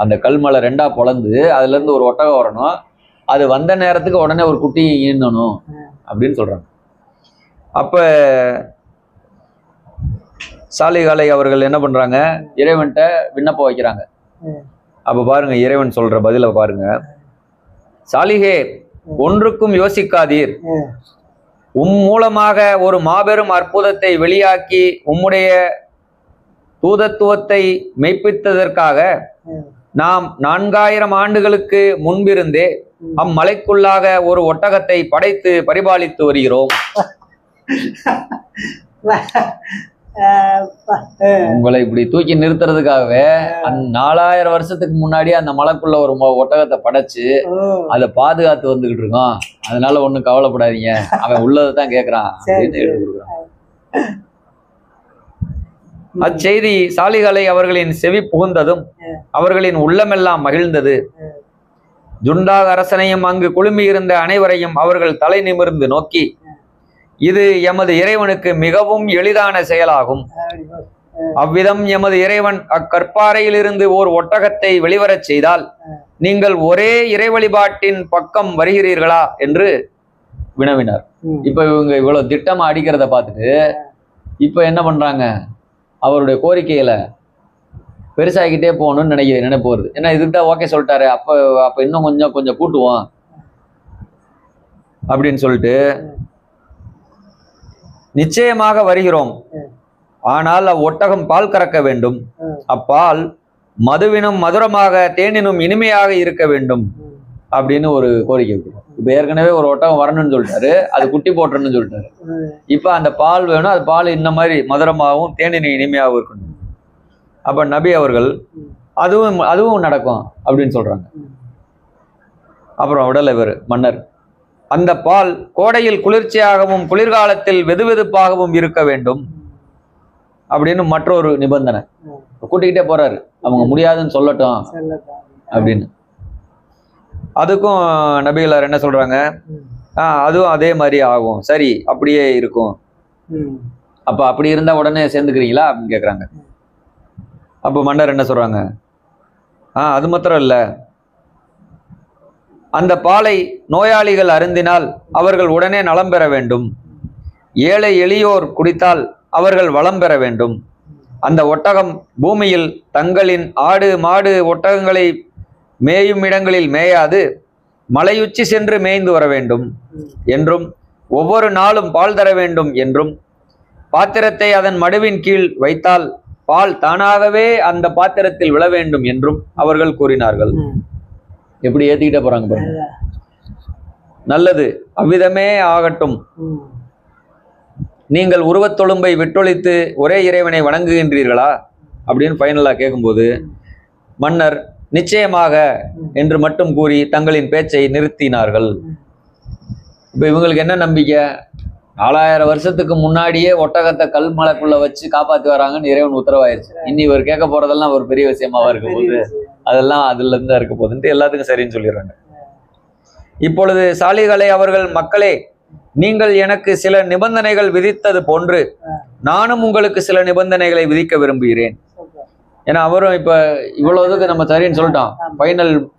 A: அந்த கல்மலை ரெண்டா பொழந்து அதுல இருந்து ஒரு ஒட்டகம் வரணும், அது வந்த நேரத்துக்கு உடனே ஒரு குட்டி ஈண்டணும் அப்படின்னு சொல்றாங்க. அப்ப சாலிகாலை அவர்கள் என்ன பண்றாங்க, இறைவன்கிட்ட விண்ணப்பம் வைக்கிறாங்க. அப்ப பாருங்க இறைவன் சொல்ற பதில பாருங்க. சாலிகே, ஒன்றுக்கும் யோசிக்காதீர். மூலமாக ஒரு மாபெரும் அற்புதத்தை வெளியாக்கி உம்முடைய தூதத்துவத்தை மெய்ப்பித்ததற்காக நாம் 4000 ஆண்டுகளுக்கு முன்பிருந்தே அம்மலைக்குள்ளாக ஒரு ஒட்டகத்தை படைத்து பரிபாலித்து வருகிறோம். உங்களை இப்படி தூக்கி நிறுத்துறதுக்காகவே அந்த 4000 வருஷத்துக்கு முன்னாடியே அந்த மலைக்குள்ள ஒரு ஒட்டகத்தை படைச்சு அதை பாதுகாத்து வந்துகிட்டு இருக்கோம். அதனால ஒண்ணும் கவலைப்படாதீங்க, அவன் உள்ளதான் கேட்கறான் அப்படின்னு எழுதி கொடுக்குறான். அச்செய்தி சாலிகாலை அவர்களின் செவி புகுந்ததும் அவர்களின் உள்ளமெல்லாம் மகிழ்ந்தது. ஜுண்டாக் அரசனையும் அங்கு குழுமி இருந்த அனைவரையும் அவர்கள் தலை நிமிர்ந்து நோக்கி, இது எமது இறைவனுக்கு மிகவும் எளிதான செயலாகும். அவ்விதம் எமது இறைவன் அக்கற்பாறையிலிருந்து ஓர் ஒட்டகத்தை வெளிவரச் செய்தால் நீங்கள் ஒரே இறை வழிபாட்டின் பக்கம் வருகிறீர்களா என்று வினவினார். இப்ப இவங்க இவ்வளவு திட்டமா அடிக்கிறத பார்த்துட்டு இப்ப என்ன பண்றாங்க, அவருடைய கோரிக்கையில பெருசாகிக்கிட்டே போகணும்னு நினைப்பு வருது. ஏன்னா இதுக்கு தான் ஓகே சொல்லிட்டாரு, அப்ப இன்னும் கொஞ்சம் கூட்டுவோம் அப்படின்னு சொல்லிட்டு, நிச்சயமாக வருகிறோம், ஆனால் அவ்வொட்டகம் பால் கறக்க வேண்டும், அப்பால் மதுவினும் மதுரமாக தேனினும் இனிமையாக இருக்க வேண்டும் அப்படின்னு ஒரு கோரிக்கை வைக்கிறோம். இப்ப ஏற்கனவே ஒரு ஒட்டகம் வரணும்னு சொல்லிட்டாரு, அது குட்டி போட்டுறன்னு சொல்லிட்டாரு. இப்ப அந்த பால் வேணும், அது பால் இந்த மாதிரி மதுரமாகவும் தேனினும் இனிமையாகவும் இருக்கணும். அப்ப நபி அவர்கள் அதுவும் நடக்கும் அப்படின்னு சொல்றாங்க. அப்புறம் உடல் இவர் மன்னர், அந்த பால் கோடையில் குளிர்ச்சியாகவும் குளிர்காலத்தில் வெதுவெதுப்பாகவும் இருக்க வேண்டும் அப்படின்னு மற்றொரு நிபந்தனை கூட்டிக்கிட்டே போறாரு. அவங்க முடியாதுன்னு சொல்லட்டும் அப்படின்னு. அதுக்கும் நபிகளார் என்ன சொல்றாங்க, அதுவும் அதே மாதிரி ஆகும், சரி அப்படியே இருக்கும். அப்ப அப்படி இருந்தா உடனே சேர்ந்துக்கிறீங்களா அப்படின்னு கேக்குறாங்க. அப்போ மன்னர் என்ன சொல்றாங்க, அது மாத்திரம் இல்ல, அந்த பாலை நோயாளிகள் அருந்தினால் அவர்கள் உடனே நலம் பெற வேண்டும், ஏழை எளியோர் குடித்தால் அவர்கள் வளம் பெற வேண்டும், அந்த ஒட்டகம் பூமியில் தங்களின் ஆடு மாடு ஒட்டகங்களை மேயும் இடங்களில் மேயாது மலையுச்சி சென்று மேய்ந்து வர வேண்டும் என்றும், ஒவ்வொரு நாளும் பால் தர வேண்டும் என்றும், பாத்திரத்தை அதன் மடுவின் கீழ் வைத்தால் பால் தானாகவே அந்த பாத்திரத்தில் விழ வேண்டும் என்றும் அவர்கள் கூறினார்கள். எப்படி ஏத்திக்கிட்டே போறாங்க பாருங்க. நல்லது, அவ்விதமே ஆகட்டும். நீங்கள் உருவத்தொழும்பை விட்டொழித்து ஒரே இறைவனை வணங்குகின்றீர்களா அப்படின்னு ஃபைனலா கேட்கும்போது மன்னர் நிச்சயமாக என்று மட்டும் கூறி தங்களின் பேச்சை நிறுத்தினார்கள். இப்ப இவங்களுக்கு என்ன நம்பிக்கை, 4000 வருஷத்துக்கு முன்னாடியே ஒட்டகத்தை கல்மலைக்குள்ள வச்சு காப்பாத்தி வராங்கன்னு இறைவன் உத்தரவாயிருச்சு. இனி இவர் கேட்க போறதெல்லாம் ஒரு பெரிய விஷயமாவா இருக்க போகுது, அதெல்லாம் அதுல இருந்தா இருக்க போகுதுன்ட்டு எல்லாத்துக்கும் சரின்னு சொல்லிடுறாங்க. இப்பொழுது சாலிகாலை அவர்கள், மக்களே, நீங்கள் எனக்கு சில நிபந்தனைகள் விதித்தது போன்று நானும் உங்களுக்கு சில நிபந்தனைகளை விதிக்க விரும்புகிறேன். ஏன்னா அவரும் இப்ப இவ்வளவுக்கு நம்ம சரின்னு சொல்லிட்டோம்,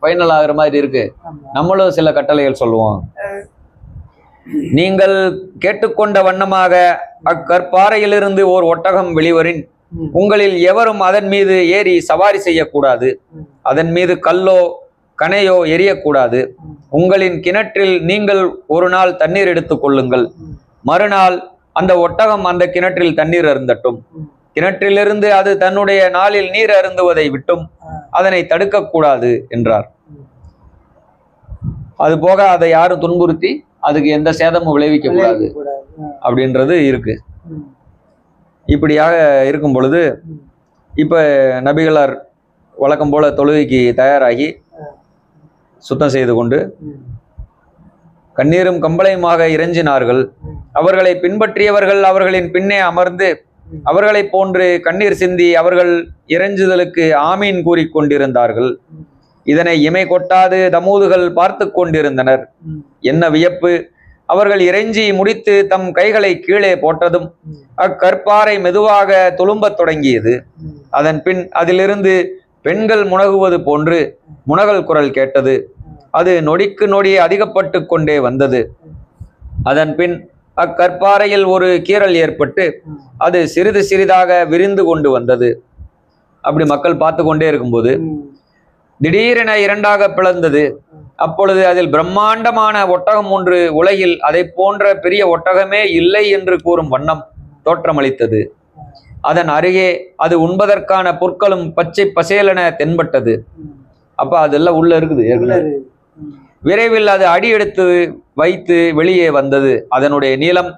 A: ஃபைனல் ஆகுற மாதிரி இருக்கு, நம்மளும் சில கட்டளைகள் சொல்லுவோம். நீங்கள் கேட்டுக்கொண்ட வண்ணமாக அக்கற்பாறையிலிருந்து ஓர் ஒட்டகம் வெளிவரின் உங்களில் எவரும் அதன் மீது ஏறி சவாரி செய்யக்கூடாது, அதன் மீது கல்லோ கனையோ எரியக்கூடாது. உங்களின் கிணற்றில் நீங்கள் ஒரு நாள் தண்ணீர் எடுத்துக் கொள்ளுங்கள், மறுநாள் அந்த ஒட்டகம் அந்த கிணற்றில் தண்ணீர் அருந்தட்டும். கிணற்றிலிருந்து அது தன்னுடைய நாளில் நீர் அருந்துவதை விட்டும் அதனை தடுக்கக்கூடாது என்றார். அது போக அதை யாரும் துன்புறுத்தி அதுக்கு எந்த சேதமும் விளைவிக்க கூடாது அப்படின்றது இருக்கு. இப்படியாக இருக்கும் பொழுது இப்ப நபிகளார் வழக்கம் போல தொழுகைக்கு தயாராகி சுத்தம் செய்து கொண்டு கண்ணீரும் கம்பளையுமாக இறைஞ்சினார்கள். அவர்களை பின்பற்றியவர்கள் அவர்களின் பின்னே அமர்ந்து அவர்களை போன்று கண்ணீர் சிந்தி அவர்கள் இறைஞ்சுதலுக்கு ஆமீன் கூறிக்கொண்டிருந்தார்கள். இதனை இமை கொட்டாது தமூதுகள் பார்த்து கொண்டிருந்தனர். என்ன வியப்பு, அவர்கள் இறைஞ்சி முடித்து தம் கைகளை கீழே போட்டதும் அக்கற்பாறை மெதுவாக துளும்பத் தொடங்கியது. அதன் பின் அதிலிருந்து பெண்கள் முனகுவது போன்று முனகல் குரல் கேட்டது. அது நொடிக்கு நொடி அதிகப்பட்டு கொண்டே வந்தது. அதன் பின் அக்கற்பாறையில் ஒரு கீறல் ஏற்பட்டு அது சிறிது சிறிதாக விரிந்து கொண்டு வந்தது. அப்படி மக்கள் பார்த்து கொண்டே இருக்கும்போது திடீரென இரண்டாக பிளந்தது. அப்பொழுது அதில் பிரம்மாண்டமான ஒட்டகம் ஒன்று உலகில் அதை போன்ற பெரிய ஒட்டகமே இல்லை என்று கூறும் வண்ணம் தோற்றமளித்தது. அதன் அருகே அது உண்பதற்கான பொருட்களும் பச்சை பசேலென தென்பட்டது. அப்ப அதெல்லாம் உள்ள இருக்குது ஏற்கனவே. விரைவில் அது அடி எடுத்து வைத்து வெளியே வந்தது. அதனுடைய நீளம்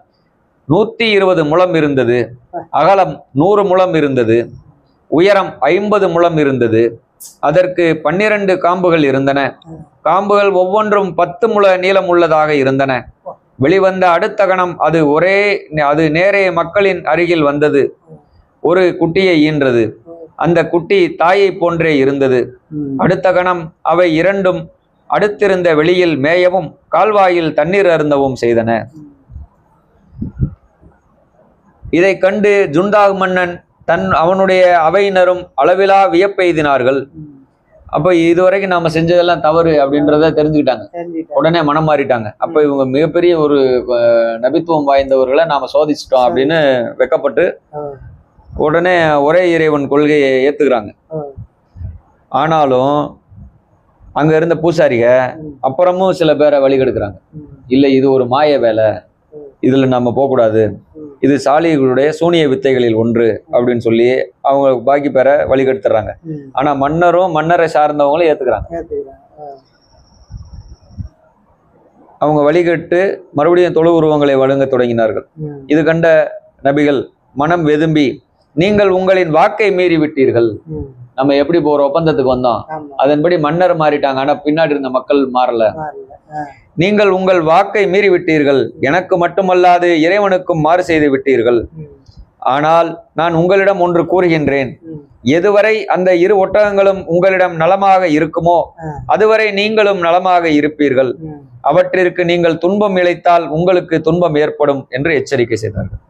A: 120 முழம் இருந்தது, அகலம் 100 முழம் இருந்தது, உயரம் 50 முழம் இருந்தது. அதற்கு 12 காம்புகள் இருந்தன. காம்புகள் ஒவ்வொன்றும் 10 முழ நீளம் உள்ளதாக இருந்தன. வெளிவந்த அடுத்த கணம் அது நேரே மக்களின் அருகில் வந்தது. ஒரு குட்டியை ஈன்றது. அந்த குட்டி தாயை போன்றே இருந்தது. அடுத்த கணம் அவை இரண்டும் அடுத்திருந்த வெளியில் மேயவும் கால்வாயில் தண்ணீர் அருந்தவும் செய்தன. இதை கண்டு ஜுண்டாக் மன்னன் அவனுடைய அவையினரும் அளவிலா வியப்பெய்தினார்கள். அப்ப இதுவரைக்கும் நாம செஞ்சதெல்லாம் தவறு அப்படின்றத தெரிஞ்சுக்கிட்டாங்க. உடனே மனம் மாறிட்டாங்க. அப்ப இவங்க மிகப்பெரிய ஒரு நபித்துவம் வாய்ந்தவர்களை நாம சோதிச்சிட்டோம் அப்படின்னு வெக்கப்பட்டு உடனே ஒரே இறைவன் கொள்கையை ஏத்துக்கிறாங்க. ஆனாலும் அங்க இருந்த பூசாரிக அப்புறமும் சில பேரை வழிகெடுக்கிறாங்க. இல்ல இது ஒரு மாய வேலை, இதுல நம்ம போகக்கூடாது, இது சாலிகளுடைய சூனிய வித்தைகளில் ஒன்று அப்படின்னு சொல்லி அவங்க பாக்கி பேரை வழிகெடுத்துறாங்க. ஆனா மன்னரும் மன்னரை சார்ந்தவங்களும் ஏத்துக்கிறாங்க. அவங்க வழிகெட்டு மறுபடியும் தொழு உருவங்களை வழங்க தொடங்கினார்கள். இது கண்ட நபிகள் மனம் வெதும்பி, நீங்கள் உங்களின் வாக்கை மீறி விட்டீர்கள். நம்ம எப்படி ஒரு ஒப்பந்தத்துக்கு வந்தோம், அதன்படி மன்னர் மாறிட்டாங்க, ஆனா பின்னாடி இருந்த மக்கள் மாறல. நீங்கள் உங்கள் வாக்கை மீறி விட்டீர்கள், எனக்கு மட்டுமல்லாது இறைவனுக்கும் மாறு செய்து விட்டீர்கள். ஆனால் நான் உங்களிடம் ஒன்று கூறுகின்றேன், எதுவரை அந்த இரு ஒட்டகங்களும் உங்களிடம் நலமாக இருக்குமோ அதுவரை நீங்களும் நலமாக இருப்பீர்கள். அவற்றிற்கு நீங்கள் துன்பம் இழைத்தால் உங்களுக்கு துன்பம் ஏற்படும் என்று எச்சரிக்கை செய்தார்கள்.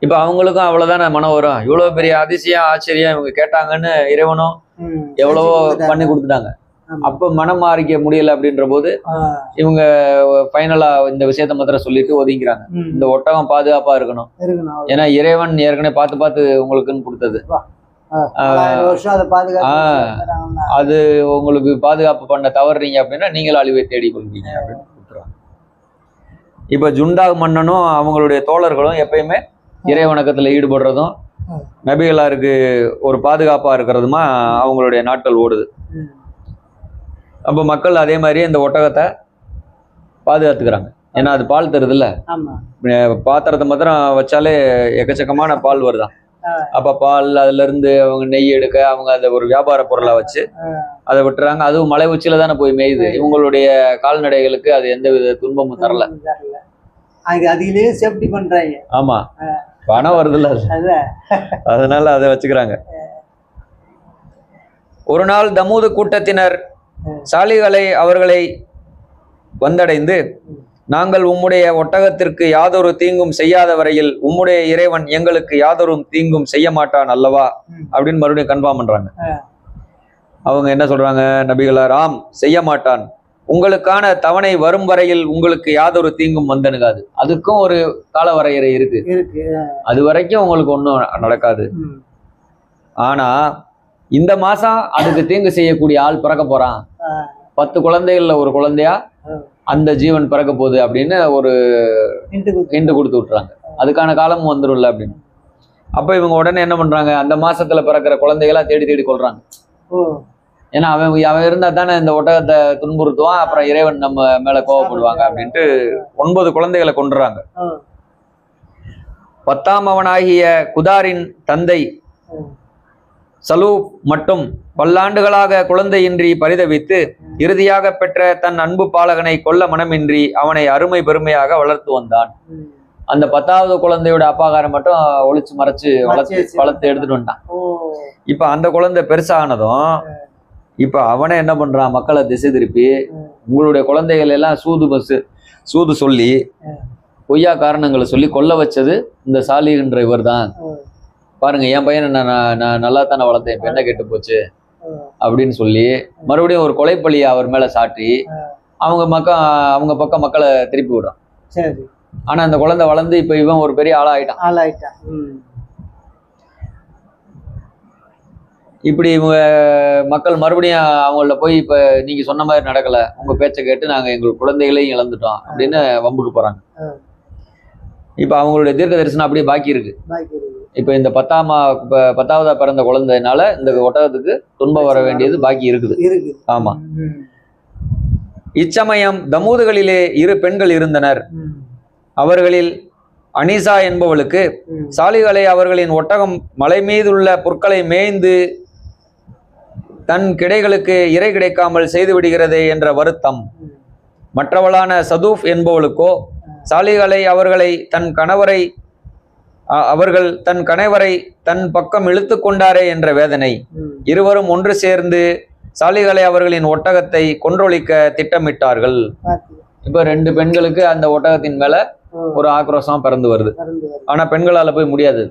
A: இப்ப அவங்களுக்கும் அவ்வளவுதான மனம் வரும். இவ்வளவு பெரிய அதிசயம் ஆச்சரியம் இவங்க கேட்டாங்கன்னு இறைவனும் எவ்வளவோ பண்ணி கொடுத்துட்டாங்க. அப்ப மனம் மாறிக்க முடியல அப்படின்ற போது இவங்க ஃபைனலா இந்த விஷயத்த மாத்திரம் சொல்லிட்டு ஒதுங்கிறாங்க. இந்த ஒட்டகம் பாதுகாப்பா இருக்கணும், ஏன்னா இறைவன் ஏற்கனவே பார்த்து உங்களுக்குன்னு கொடுத்தது, அது உங்களுக்கு பாதுகாப்பு பண்ண தவறுறீங்க அப்படின்னா நீங்களும் அழிவை தேடிக் கொள்வீங்க அப்படின்னு கொடுத்துருவாங்க. இப்ப ஜுண்டாக் மன்னனும் அவங்களுடைய தோழர்களும் எப்பயுமே இறை வணக்கத்துல ஈடுபடுறதும் நபிகளாருக்கு ஒரு பாதுகாப்பா இருக்கிறதுமா அவங்களுடைய நாட்கள் ஓடுது. அப்ப மக்கள் அதே மாதிரி இந்த ஒட்டகத்தை பாதுகாத்துக்கிறாங்க. ஏன்னா அது பால் தருது இல்ல, பாத்திரத்தை மாத்திரம் வச்சாலே எக்கச்சக்கமான பால் வருதான். அப்ப பால் அதுல இருந்து அவங்க நெய் எடுக்க அவங்க அதை ஒரு வியாபார பொருளா வச்சு அதை விட்டுறாங்க. அதுவும் மலை உச்சியில தானே போய் மேயுது. இவங்களுடைய கால்நடைகளுக்கு அது எந்த வித துன்பமும் தரல. ஆமா, பணம் வருதுல்ல, அதனால அதை வச்சுக்கிறாங்க. ஒரு நாள் தமூது கூட்டத்தினர் சாலிகளை அவர்களை வந்தடைந்து, நாங்கள் உம்முடைய ஒட்டகத்திற்கு யாதொரு தீங்கும் செய்யாத வரையில் உம்முடைய இறைவன் எங்களுக்கு யாதொரு தீங்கும் செய்ய மாட்டான் அல்லவா அப்படின்னு மறுபடியும் கன்ஃபார்ம் பண்றாங்க. அவங்க என்ன சொல்றாங்க, நபிகளார், ஆம் செய்ய மாட்டான், உங்களுக்கான தவணை வரும் வரையில் உங்களுக்கு யாதொரு தீங்கும் வந்தணுகாது. அதுக்கும் ஒரு கால வரையறை இருக்கு, அது வரைக்கும் உங்களுக்கு ஒன்றும் நடக்காது. ஆனா இந்த மாசம் அதுக்கு தீங்கு செய்யக்கூடிய ஆள் பிறக்க போறான், 10 குழந்தைகள்ல ஒரு குழந்தையா அந்த ஜீவன் பிறக்க போகுது அப்படின்னு ஒரு ஹிண்ட் கொடுத்து விட்டுறாங்க. அதுக்கான காலம் வந்துடும்ல அப்படின்னு. அப்ப இவங்க உடனே என்ன பண்றாங்க, அந்த மாசத்துல பிறக்கிற குழந்தைகளா தேடி கொள்றாங்க. ஏன்னா அவன் இருந்தா தானே இந்த ஒட்டகத்தை துன்புறுத்துவான், அப்புறம் இறைவன் நம்ம மேல கோவப்படுவாங்க அப்படின்ட்டு 9 குழந்தைகளை கொண்டுறாங்க. 10ஆம் அவனாகிய குதாரின் தந்தை சலூப் மட்டும் பல்லாண்டுகளாக குழந்தையின்றி பரிதவித்து இறுதியாக பெற்ற தன் அன்பு பாலகனை கொல்ல மனமின்றி அவனை அருமை பெருமையாக வளர்த்து வந்தான். அந்த 10வது குழந்தையோட அப்பாகாரம் மட்டும் ஒளிச்சு மறைச்சு வளர்த்து எடுத்துட்டு வந்துட்டான். இப்ப அந்த குழந்தை பெருசானதும் இப்ப அவனே என்ன பண்றான், மக்களை திசை திருப்பி உங்களுடைய குழந்தைகள் எல்லாம் சூது சொல்லி பொய்யா காரணங்களை சொல்லி கொல்ல வச்சது இந்த சாலின்ற இவர் தான். பாருங்க, என் பையனை நான் நல்லா தானே வளர்த்தேன், இப்ப என்ன கெட்டு போச்சு அப்படின்னு சொல்லி மறுபடியும் ஒரு கொலைப்பழியை அவர் மேல சாட்டி அவங்க பக்கம் மக்களை திருப்பி விடுறான்.
B: சரி.
A: ஆனா அந்த குழந்தை வளர்ந்து இப்ப இவன் ஒரு பெரிய ஆளாயிட்டான். இப்படி இவங்க மக்கள் மறுபடியும் அவங்கள போய் இப்ப நீங்க சொன்ன மாதிரி நடக்கல, உங்க பேச்சை கேட்டு நாங்க எங்கள் குழந்தைகளையும் இழந்துட்டோம் அப்படின்னு வம்புக்கு போறாங்க. இப்ப அவங்களுடைய தீர்க்க தரிசனம் அப்படியே பாக்கி இருக்கு. இப்ப இந்த 10ஆவதா பிறந்த குழந்தைனால இந்த ஒட்டகத்துக்கு துன்பம் வர வேண்டியது பாக்கி இருக்குது. ஆமா. இச்சமயம் தமூதுகளிலே 2 பெண்கள் இருந்தனர். அவர்களில் அனிசா என்பவளுக்கு சாலிகளை அவர்களின் ஒட்டகம் மலை மீதுள்ள புற்களை மேய்ந்து தன் கிடைகளுக்கு இறை கிடைக்காமல் செய்து விடுகிறதே என்ற வருத்தம். மற்றவளான சதூப் என்பவளுக்கோ சாலிகளை அவர்கள் தன் கணவரை தன் பக்கம் இழுத்து கொண்டாரே என்ற வேதனை. இருவரும் ஒன்று சேர்ந்து சாலிகளை அவர்களின் ஒட்டகத்தை கொன்றொழிக்க திட்டமிட்டார்கள். இப்ப 2 பெண்களுக்கு அந்த ஒட்டகத்தின் மேல ஒரு ஆக்ரோஷம் பிறந்து வருது. ஆனா பெண்களால போய் முடியாது,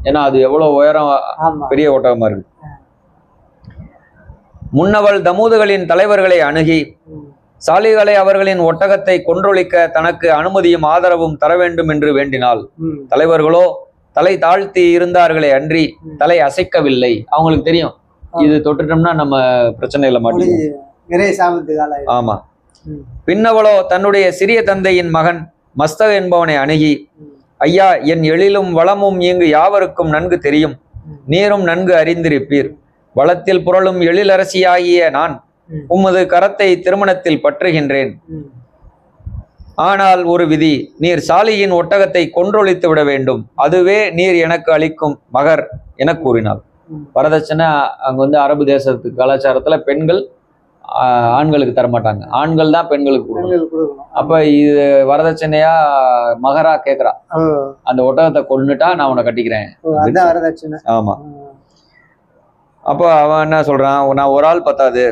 A: ஏன்னா அது எவ்வளவு உயரம், பெரிய ஒட்டகமா இருக்கு. முன்னவள் தமூதுகளின் தலைவர்களை அணுகி சாலிகளை அவர்களின் ஒட்டகத்தை கொன்றொழிக்க தனக்கு அனுமதியும் ஆதரவும் தர வேண்டும் என்று வேண்டினாள். தலைவர்களோ தலை தாழ்த்தி இருந்தார்களே அன்றி தலை அசைக்கவில்லை. அவங்களுக்கு தெரியும் இது தொட்டுட்டோம்னா நம்ம பிரச்சனையில மாட்டோம். ஆமா. பின்னவளோ தன்னுடைய சிறிய தந்தையின் மகன் மஸ்தக் என்பவனை அணுகி, ஐயா, என் எழிலும் வளமும் இங்கு யாவருக்கும் நன்கு தெரியும், நீரும் நன்கு அறிந்திருப்பீர். வளத்தில் புரளும் எழிலரசியாகிய நான் உமது கரத்தை திருமணத்தில் பற்றுகின்றேன். ஆனால் ஒரு விதி, நீர் சாலியின் ஒட்டகத்தை கொன்றொழித்து விட வேண்டும், அதுவே நீர் எனக்கு அளிக்கும் மகர் என கூறினாள். வரதட்சணை அங்க அரபு தேசத்து கலாச்சாரத்துல பெண்கள் ஆண்களுக்கு தரமாட்டாங்க, ஆண்கள் தான் பெண்களுக்கு கொடுக்கணும். அப்ப இது வரதட்சணையா மகரா கேக்குறா, அந்த ஒட்டகத்தை கொன்னுட்டா நான் உன்னை கட்டிக்கிறேன். ஆமா. அப்போ அவன் என்ன சொல்றான், நான் ஒரு ஆள் பத்தாது,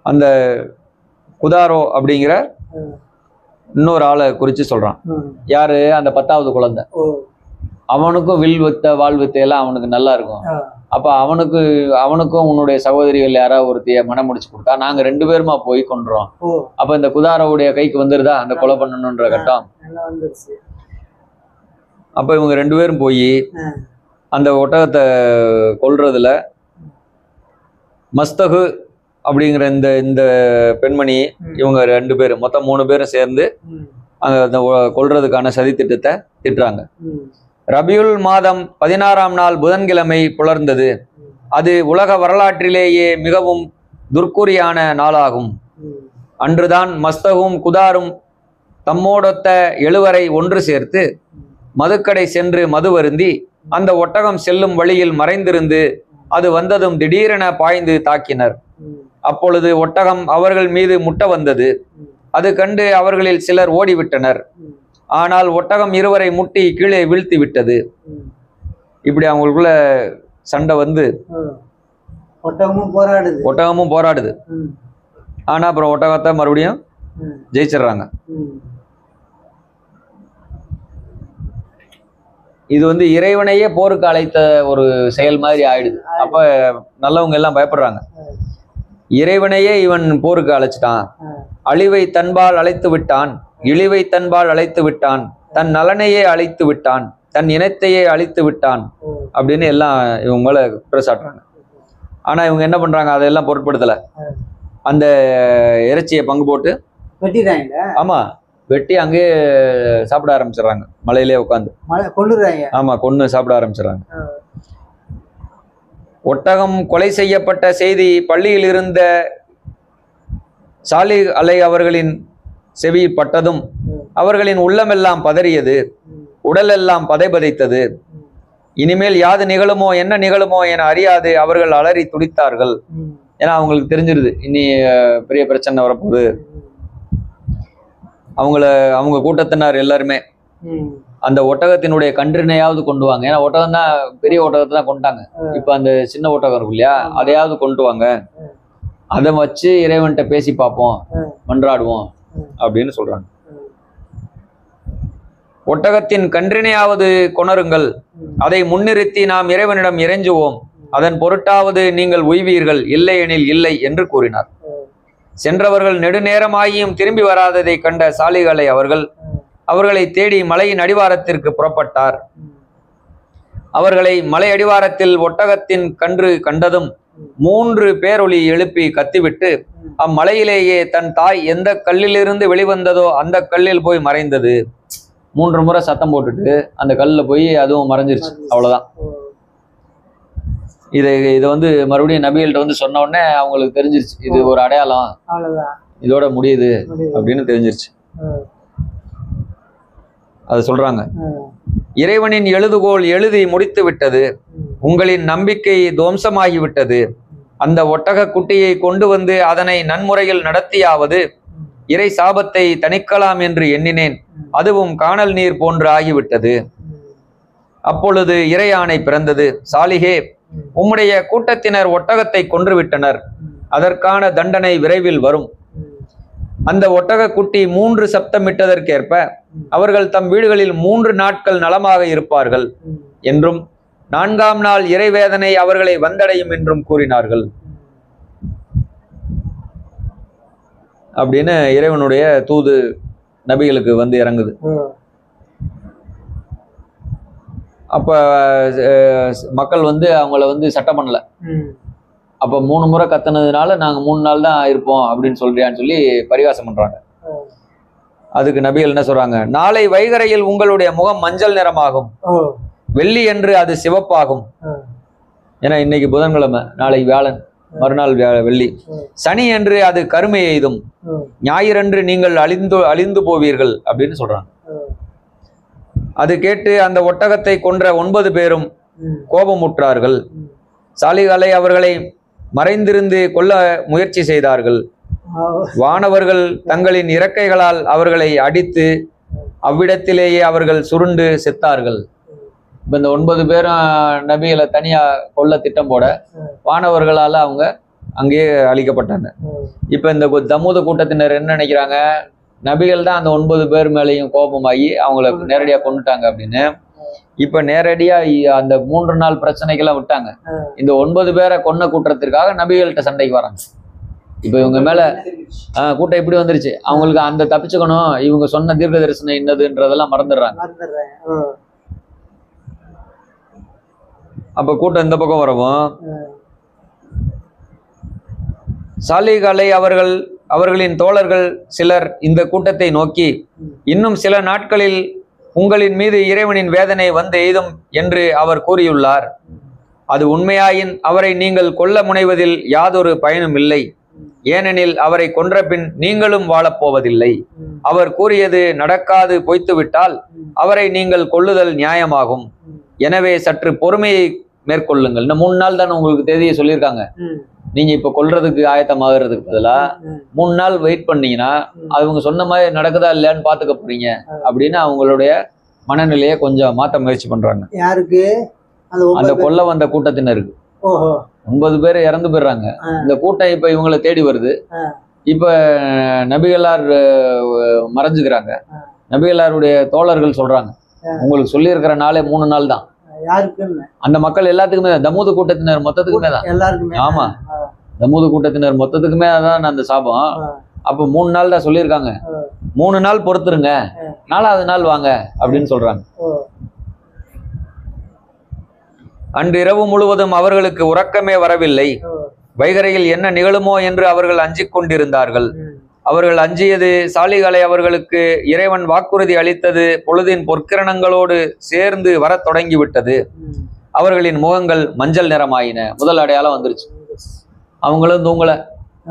A: அந்த குதாரோ அப்படிங்கிற இன்னொரு ஆளை குறிச்சு சொல்றான். யாரு? அந்த 10ஆவது குழந்தை. அவனுக்கும் வில் வித்த வாள் வித்த எல்லாம் அவனுக்கு நல்லா இருக்கும். அப்ப அவனுக்கும் உன்னுடைய சகோதரிகள் யாராவது ஒருத்தைய மனம் முடிச்சு கொடுத்தா நாங்க 2 பேருமா போய் கொன்றோம். அப்ப இந்த குதாரோவுடைய கைக்கு வந்துருதா அந்த கொலை பண்ணணும்ன்ற கட்டம். அப்ப இவங்க 2 பேரும் போய் அந்த ஒட்டகத்தை கொல்றதுல மஸ்தகு அப்படிங்கிற இந்த பெண்மணி, இவங்க 2 பேரும் மொத்தம் 3 பேரும் சேர்ந்து அந்த கொல்றதுக்கான சதி திட்டத்தை திட்டுறாங்க. ரபியுல் மாதம் 16ஆம் நாள் புதன்கிழமை புலர்ந்தது. அது உலக வரலாற்றிலேயே மிகவும் துர்க்குறியான நாளாகும். அன்றுதான் மஸ்தகும் குதாரும் தம்மோடொத்த 7 ஒன்று சேர்த்து மதுக்கடை சென்று மது வருந்தி அந்த ஒட்டகம் செல்லும் வழியில் மறைந்திருந்து அது வந்ததும் திடீரென பாய்ந்து தாக்கினர். அப்பொழுது ஒட்டகம் அவர்கள் மீது முட்ட வந்தது. அது கண்டு அவர்களில் சிலர் ஓடிவிட்டனர். ஆனால் ஒட்டகம் 2 முட்டி கீழே வீழ்த்தி விட்டது. இப்படி அவங்களுக்குள்ள சண்டை வந்து ஒட்டகமும் போராடுது. ஆனா அப்புறம் ஒட்டகத்தை மறுபடியும் ஜெயிச்சிடுறாங்க. இது இறைவனையே போருக்கு அழைத்த ஒரு செயல் மாதிரி ஆயிடுது. அப்ப நல்லவங்க எல்லாம் பயப்படுறாங்க. இறைவனையே இவன் போருக்கு அழைச்சிட்டான், அழிவை தன்பால் அழைத்து விட்டான், இழிவை தன்பால் அழைத்து விட்டான், தன் நலனையே அழைத்து விட்டான், தன் இனத்தையே அழித்து விட்டான் அப்படின்னு எல்லாம் இவங்க மேல குற்றச்சாட்டுறாங்க. ஆனா இவங்க என்ன பண்றாங்க, அதெல்லாம் பொருட்படுத்தல. அந்த இறைச்சியை பங்கு போட்டு ஆமா வெட்டி அங்கேயே சாப்பிட ஆரம்பிச்சிடறாங்க. மலையிலே உட்காந்து ஆமா கொன்னு சாப்பிட ஆரம்பிச்சிடறாங்க. ஒட்டகம் கொலை செய்யப்பட்ட செய்தி பள்ளியில் இருந்த சாலி அலை அவர்களின் செவி பட்டதும் அவர்களின் உள்ளமெல்லாம் பதறியது, உடலெல்லாம் பதைபதைத்தது. இனிமேல் யாது நிகழுமோ என்ன நிகழுமோ என அறியாது அவர்கள் அலறி துடித்தார்கள். ஏன்னா அவங்களுக்கு தெரிஞ்சிருது இனி பெரிய பிரச்சனை வரப்போகுது. அவங்க கூட்டத்தினர் எல்லாருமே அந்த ஒட்டகத்தினுடைய கன்றினையாவது கொண்டு வாங்க, ஏன்னா ஒட்டகம் தான் பெரிய ஒட்டகத்தை தான் கொண்டாங்க. இப்ப அந்த சின்ன ஒட்டகம் இருக்கு இல்லையா, அதையாவது கொண்டு வாங்க, அதை வச்சு இறைவன்கிட்ட பேசி பார்ப்போம், மன்றாடுவோம் அப்படின்னு சொல்றாங்க. ஒட்டகத்தின் கன்றினையாவது கொணருங்கள், அதை முன்னிறுத்தி நாம் இறைவனிடம் இறைஞ்சுவோம், அதன் பொருட்டாவது நீங்கள் உய்வீர்கள், இல்லையெனில் இல்லை என்று கூறினார். சென்றவர்கள் நெடுநேரமாகியும் திரும்பி வராததை கண்ட சாலிகளை அவர்களை தேடி மலையின் அடிவாரத்திற்கு புறப்பட்டார். அவர்களை மலை அடிவாரத்தில் ஒட்டகத்தின் கன்று கண்டதும் 3 பேரொலி எழுப்பி கத்திவிட்டு அம்மலையிலேயே தன் தாய் எந்த கல்லிலிருந்து வெளிவந்ததோ அந்த கல்லில் போய் மறைந்தது. 3 முறை சத்தம் போட்டுட்டு அந்த கல்லில் போய் அதுவும் மறைஞ்சிருச்சு. அவ்வளவுதான். இதை வந்து மறுபடியும் நபிகள்கிட்ட வந்து சொன்ன உடனே அவங்களுக்கு தெரிஞ்சிருச்சு, இது ஒரு அடையாளம், இதோட முடியுது அப்படின்னு தெரிஞ்சிருச்சு. அதை சொல்றாங்க, இறைவனின் எழுதுகோள் எழுதி முடித்து விட்டது, உங்களின் நம்பிக்கை துவம்சமாகிவிட்டது. அந்த ஒட்டக குட்டியை கொண்டு வந்து அதனை நன்முறையில் நடத்தியாவது இறை சாபத்தை தணிக்கலாம் என்று எண்ணினேன். அதுவும் காணல் நீர் போன்று ஆகிவிட்டது. அப்பொழுது இறையானை பிறந்தது. சாலிகே, உம்முடைய கூட்டத்தினர் ஒட்டகத்தை கொன்றுவிட்டனர். அதற்கான தண்டனை விரைவில் வரும். அந்த ஒட்டக குட்டி 3 சப்தமிட்டதற்கேற்ப அவர்கள் தம் வீடுகளில் 3 நாட்கள் நலமாக இருப்பார்கள் என்றும் 4ஆம் நாள் இறைவேதனை அவர்களை வந்தடையும் என்றும் கூறினார்கள் அப்படின்னு இறைவனுடைய தூது நபிகளுக்கு வந்து இறங்குது. அப்ப மக்கள் வந்து அவங்கள வந்து சட்டம் பண்ணல. அப்ப 3 முறை கத்துனதுனால நாங்க 3 நாள் தான் இருப்போம் அப்படின்னு சொல்றியான்னு சொல்லி பரிகாசம் பண்றாங்க. அதுக்கு நபிகள் என்ன சொல்றாங்க, நாளை வைகரையில் உங்களுடைய முகம் மஞ்சள் நிறமாகும், வெள்ளி என்று அது சிவப்பாகும். ஏன்னா இன்னைக்கு புதன்கிழமை, நாளை வியாழன், மறுநாள் வெள்ளி. சனி என்று அது கருமை எய்தும், ஞாயிறன்று நீங்கள் அழிந்து போவீர்கள் அப்படின்னு சொல்றாங்க. அது கேட்டு அந்த ஒட்டகத்தை கொன்ற 9 பேரும் கோபமுற்றார்கள். சாலிகளை அவர்களை மறைந்திருந்து கொல்ல முயற்சி செய்தார்கள். வானவர்கள் தங்களின் இறக்கைகளால் அவர்களை அடித்து அவ்விடத்திலேயே அவர்கள் சுருண்டு செத்தார்கள். இப்ப இந்த 9 பேரும் நபிகளை தனியா கொல்ல திட்டம் போட வானவர்களால அவங்க அங்கேயே அழிக்கப்பட்டாங்க. இப்ப இந்த தமூத கூட்டத்தினர் என்ன நினைக்கிறாங்க, நபிகள் தான் அந்த 9 பேர் மேலேயும் கோபமாகி அவங்கள நேரடியா கொண்டுட்டாங்க அப்படின்னு. இப்ப நேரடியா அந்த 3 நாள் பிரச்சனைக்கெல்லாம் விட்டாங்க. இந்த 9 பேரை கொன்ன கூட்டத்திற்காக நபிகள்கிட்ட சண்டைக்கு வராங்க. இப்ப இவங்க மேல கூட்டம் இப்படி வந்துருச்சு, அவங்களுக்கு அந்த தப்பிச்சுக்கணும், இவங்க சொன்ன தீர்க்க தரிசனம் என்னதுன்றதெல்லாம் மறந்துடுறாங்க. அப்ப கூட்டம் இந்த பக்கம் வரவும் சாலிகளை அவர்களின் தோழர்கள் சிலர் இந்த கூட்டத்தை நோக்கி, இன்னும் சில நாட்களில் உங்களின் மீது இறைவனின் வேதனை வந்து எய்தும் என்று அவர் கூறியுள்ளார். அது உண்மையாயின் அவரை நீங்கள் கொல்ல முனைவதில் யாதொரு பயனும் இல்லை. ஏனெனில் அவரை கொன்ற பின் நீங்களும் வாழப்போவதில்லை. அவர் கூறியது நடக்காது பொய்த்துவிட்டால் அவரை நீங்கள் கொல்லுதல் நியாயமாகும். எனவே சற்று பொறுமையை மேற்கொள்ளுங்கள். இன்னும் 3 நாள் தானே உங்களுக்கு தேதியை சொல்லியிருக்காங்க. நீங்க இப்ப கொல்றதுக்கு ஆயத்தமாகறதுக்கு பதிலா 3 நாள் வெயிட் பண்ணீங்கன்னா அவங்க சொன்ன மாதிரி நடக்குதா இல்லையான்னு பாத்துக்க போறீங்க அப்படின்னு அவங்களுடைய மனநிலையை கொஞ்சம் மாத்த முயற்சி பண்றாங்க.
B: யாருக்கு?
A: அந்த கொல்ல வந்த கூட்டத்தினருக்கு. 9 பேர் இறந்து போயிடுறாங்க. இந்த கூட்டம் இப்ப இவங்களை தேடி வருது. இப்ப நபிகளார் மறைஞ்சுக்கிறாங்க. நபிகளாருடைய தோழர்கள் சொல்றாங்க, உங்களுக்கு சொல்லி இருக்கிற நாளே 3 நாள் தான். அந்த மக்கள் எல்லாத்துக்குமே, தமூது கூட்டத்தினர் மொத்தத்துக்குமே தான். ஆமா, தமூது கூட்டத்தினர் மொத்தத்துக்குமே தான் அந்த சாபம். அப்ப 3 நாள் தான் சொல்லியிருக்காங்க. 3 நாள் பொறுத்துருங்க, 4ஆவது நாள் வாங்க அப்படின்னு சொல்றாங்க. அன்று இரவு முழுவதும் அவர்களுக்கு உறக்கமே வரவில்லை. வைகரையில் என்ன நிகழுமோ என்று அவர்கள் அஞ்சிக் கொண்டிருந்தார்கள். அவர்கள் அஞ்சியது சாலிகளை அவர்களுக்கு இறைவன் வாக்குறுதி அளித்தது பொழுதின் பொற்கிரணங்களோடு சேர்ந்து வர தொடங்கிவிட்டது. அவர்களின் முகங்கள் மஞ்சள் நிறமாயின. முதல் அடையாளம் வந்துருச்சு. அவங்களும் தூங்கல,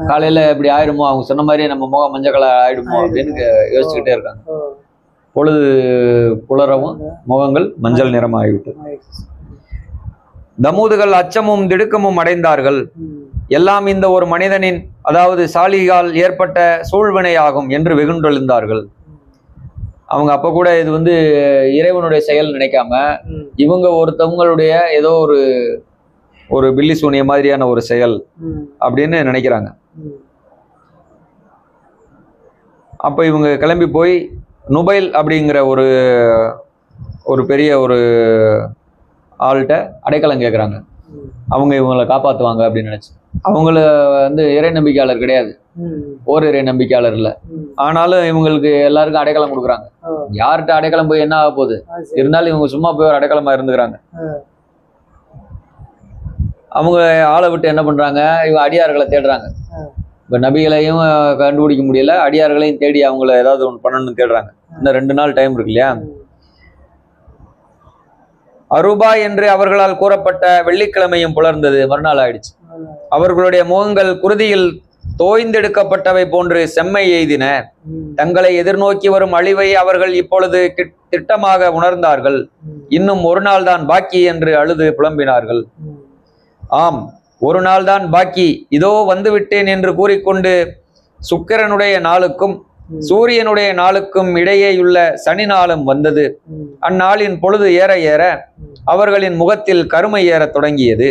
A: காலையில இப்படி ஆயிடுமோ, அவங்க சொன்ன மாதிரியே நம்ம முகம் மஞ்சள் கலர் ஆயிடுமோ அப்படின்னு யோசிச்சுக்கிட்டே இருக்காங்க. பொழுது புலரவும் முகங்கள் மஞ்சள் நிறமாகிவிட்டது. தமூதுகள் அச்சமும் திடுக்கமும் அடைந்தார்கள். எல்லாம் இந்த ஒரு மனிதனின், அதாவது சாலிகால் ஏற்பட்ட சூழ்வினையாகும் என்று வெகுண்டெழுந்தார்கள். அவங்க அப்ப கூட இது வந்து இறைவனுடைய செயல் நினைக்காம இவங்க ஒருத்தவங்களுடைய ஏதோ ஒரு பில்லி சூனிய மாதிரியான ஒரு செயல் அப்படின்னு நினைக்கிறாங்க. அப்ப இவங்க கிளம்பி போய் நுபைல் அப்படிங்கிற ஒரு பெரிய ஒரு ஆள்கிட்ட அடைக்கலம் கேட்குறாங்க. அவங்க இவங்களை காப்பாற்றுவாங்க அப்படின்னு நினைச்சு. அவங்கள வந்து இறை நம்பிக்கையாளர் கிடையாது, ஓரிரை நம்பிக்கையாளர் இல்லை. ஆனாலும் இவங்களுக்கு எல்லாருக்கும் அடைக்கலம் கொடுக்குறாங்க. யார்கிட்ட அடைக்கலம் போய் என்ன ஆக போகுது? இருந்தாலும் இவங்க சும்மா போய் ஒரு அடைக்கலமா இருந்துக்கிறாங்க. அவங்க ஆளை விட்டு என்ன பண்றாங்க, இவங்க அடியார்களை தேடுறாங்க. இப்ப நபிகளையும் கண்டுபிடிக்க முடியல, அடியார்களையும் தேடி அவங்கள ஏதாவது ஒன்று பண்ணணும்னு தேடுறாங்க. இந்த 2 நாள் டைம் இருக்கு இல்லையா? அரூபா என்று அவர்களால் கூறப்பட்ட வெள்ளிக்கிழமையும் புலர்ந்தது. மறுநாள் ஆயிடுச்சு. அவர்களுடைய முகங்கள் குருதியில் தோய்ந்தெடுக்கப்பட்டவை போன்று செம்மை எய்தின. தங்களை எதிர்நோக்கி வரும் அழிவை அவர்கள் இப்பொழுது திட்டமாக உணர்ந்தார்கள். இன்னும் ஒரு நாள் தான் பாக்கி என்று அழுது புலம்பினார்கள். ஆம், ஒரு நாள் தான் பாக்கி, இதோ வந்துவிட்டேன் என்று கூறிக்கொண்டு சுக்கிரனுடைய நாளுக்கும் சூரியனுடைய நாளுக்கும் இடையேயுள்ள சனி நாளும் வந்தது. அந்நாளின் பொழுது ஏற ஏற அவர்களின் முகத்தில் கருமை ஏற தொடங்கியது.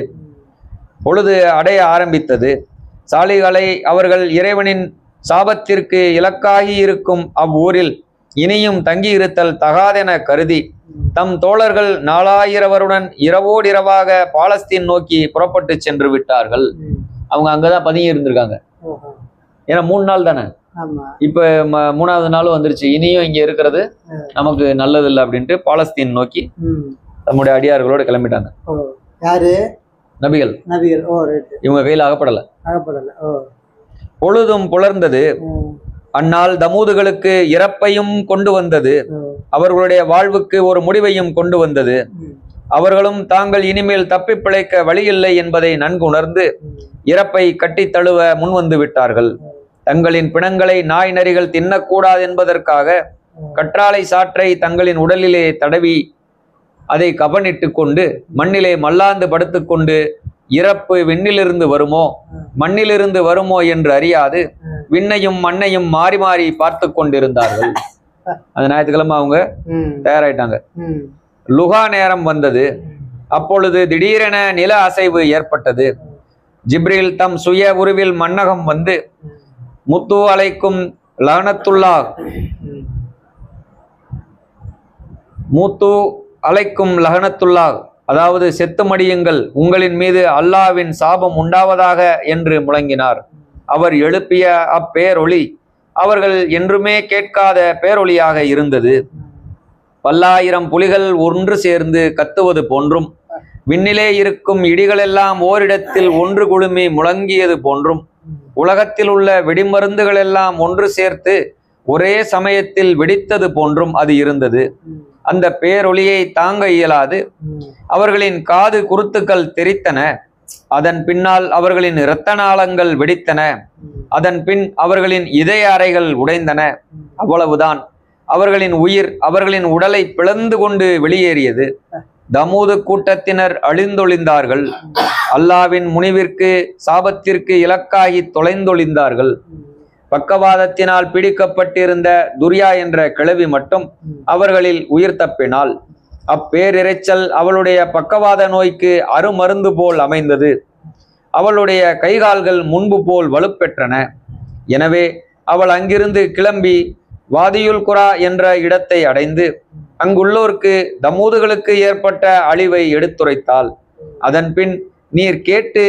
A: பொழுது அடைய ஆரம்பித்தது. சாலிகளை அவர்கள் இறைவனின் சாபத்திற்கு இலக்காகி இருக்கும் அவ்வூரில் இனியும் தங்கியிருத்தல் தகாதென கருதி தம் தோழர்கள் 4000 இரவோடிரவாக பாலஸ்தீன் நோக்கி புறப்பட்டு சென்று விட்டார்கள். அவங்க அங்கதான் பதுங்கி இருந்திருக்காங்க. ஏன்னா 3 நாள் தானே, இப்ப 3ஆவது நாளும் வந்துருச்சு. இனியும் இங்க இருக்கிறது நமக்கு நல்லது இல்லை அப்படின்ட்டு பாலஸ்தீன் நோக்கி தம்முடைய அடியார்களோட கிளம்பிட்டாங்க.
B: யாரு?
A: நபிகள். இவங்க கையில் அகப்படல. பொழுதும் புலர்ந்தது. அந்நாள் தமூதுகளுக்கு இறப்பையும் கொண்டு வந்தது. அவர்களுடைய வாழ்வுக்கு ஒரு முடிவையும் கொண்டு வந்தது. அவர்களும் தாங்கள் இனிமேல் தப்பி பிழைக்க வழியில்லை என்பதை நன்கு உணர்ந்து இறப்பை கட்டி தழுவ முன்வந்து விட்டார்கள். தங்களின் பிணங்களை நாய் நரிகள் தின்னக்கூடாது என்பதற்காக கற்றாழை சாற்றை தங்களின் உடலிலே தடவி அதை கபனிட்டு கொண்டு மண்ணிலே மல்லாந்து படுத்துக்கொண்டு இறப்பு விண்ணிலிருந்து வருமோ மண்ணிலிருந்து வருமோ என்று அறியாது விண்ணையும் மண்ணையும் மாறி மாறி பார்த்து கொண்டிருந்தார்கள். அந்த ஞாயிற்றுக்கிழமை அவங்க தயாராயிட்டாங்க. லுகா நேரம் வந்தது. அப்பொழுது திடீரென நில அசைவு ஏற்பட்டது. ஜிப்ரீல் தம் சுய உருவில் மன்னகம் வந்து முத்து அலைக்கும் லஅனத்துல்லா மூத்து அலைக்கும் லஹனத்துல்லா, அதாவது செத்து மடியுங்கள், உங்களின் மீது அல்லாவின் சாபம் உண்டாவதாக என்று முழங்கினார். அவர் எழுப்பிய அப்பேரொளி அவர்கள் என்றுமே கேட்காத பேரொளியாக இருந்தது. பல்லாயிரம் புலிகள் ஒன்று சேர்ந்து கத்துவது போன்றும் விண்ணிலே இருக்கும் இடிகளெல்லாம் ஓரிடத்தில் ஒன்று குழுமி முழங்கியது போன்றும் உலகத்தில் உள்ள வெடிமருந்துகள் எல்லாம் ஒன்று சேர்த்து ஒரே சமயத்தில் வெடித்தது போன்றும் அது இருந்தது. அந்த பேரொளியை தாங்க இயலாது அவர்களின் காது குருத்துக்கள் தெரித்தன. அதன் பின்னால் அவர்களின் இரத்த நாளங்கள் வெடித்தன. அதன் பின் அவர்களின் இதய அறைகள் உடைந்தன. அவ்வளவுதான். அவர்களின் உயிர் அவர்களின் உடலை பிளந்து கொண்டு வெளியேறியது. தமூது கூட்டத்தினர் அழிந்தொழிந்தார்கள். அல்லாவின் முனிவிற்கு சாபத்திற்கு இலக்காகி தொலைந்தொழிந்தார்கள். பக்கவாதத்தினால் பிடிக்கப்பட்டிருந்த துர்யா என்ற கிழவி மட்டும் அவர்களில் உயிர் தப்பினாள். அப்பேரிரைச்சல் அவளுடைய பக்கவாத நோய்க்கு அருமருந்து போல் அமைந்தது. அவளுடைய கைகால்கள் முன்பு போல் வலுப்பெற்றன. எனவே அவள் அங்கிருந்து கிளம்பி வாதியுல் குரா என்ற இடத்தை அடைந்து அங்குள்ளோருக்கு தமூதுகளுக்கு ஏற்பட்ட அழிவை எடுத்துரைத்தாள். அதன் பின் நீர் கேட்டு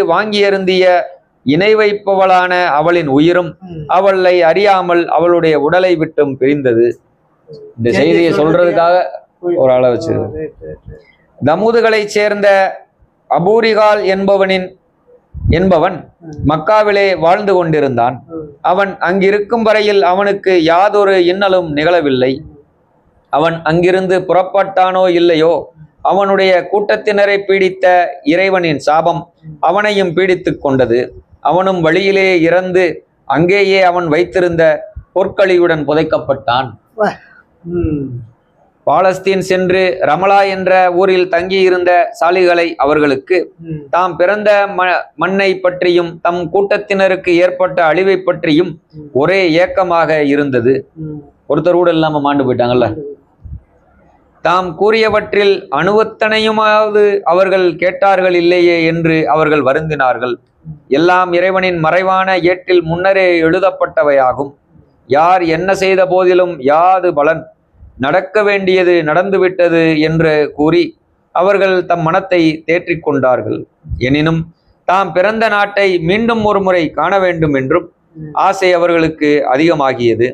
A: வாங்கி அருந்திய இணை வைப்பவளான அவளின் உயிரும் அவளை அறியாமல் அவளுடைய உடலை விட்டும் பிரிந்தது. இந்த செய்தியை சொல்றதுக்காக ஒரு ஆளை வச்சு தமூதுகளை சேர்ந்த அபூரிகால் என்பவன் மக்காவிலே வாழ்ந்து கொண்டிருந்தான். அவன் அங்கிருக்கும் வரையில் அவனுக்கு யாதொரு இன்னலும் நிகழவில்லை. அவன் அங்கிருந்து புறப்பட்டானோ இல்லையோ அவனுடைய கூட்டத்தினரை பீடித்த இறைவனின் சாபம் அவனையும் பீடித்து கொண்டது. அவனும் வழியிலே இறந்து அங்கேயே அவன் வைத்திருந்த பொற்களியுடன் புதைக்கப்பட்டான். பாலஸ்தீன் சென்று ரமலா என்ற ஊரில் தங்கியிருந்த சாலிகளை அவர்களுக்கு தாம் பிறந்த மண்ணை பற்றியும் தம் கூட்டத்தினருக்கு ஏற்பட்ட அழிவை பற்றியும் ஒரே ஏக்கமாக இருந்தது. ஒருத்தர் கூட இல்லாம மாண்டு போயிட்டாங்கல்ல. தாம் கூறியவற்றில் அணுவத்தனையுமாவது அவர்கள் கேட்டார்கள் இல்லையே என்று அவர்கள் வருந்தினார்கள். எல்லாம் இறைவனின் மறைவான ஏட்டில் முன்னரே எழுதப்பட்டவையாகும். யார் என்ன செய்த போதிலும் யாது பலன், நடக்க வேண்டியது நடந்துவிட்டது என்று கூறி அவர்கள் தம் மனத்தை தேற்றிக் கொண்டார்கள். எனினும் தாம் பிறந்த நாட்டை மீண்டும் ஒரு முறை காண வேண்டும் என்றும் ஆசை அவர்களுக்கு அதிகமாகியது.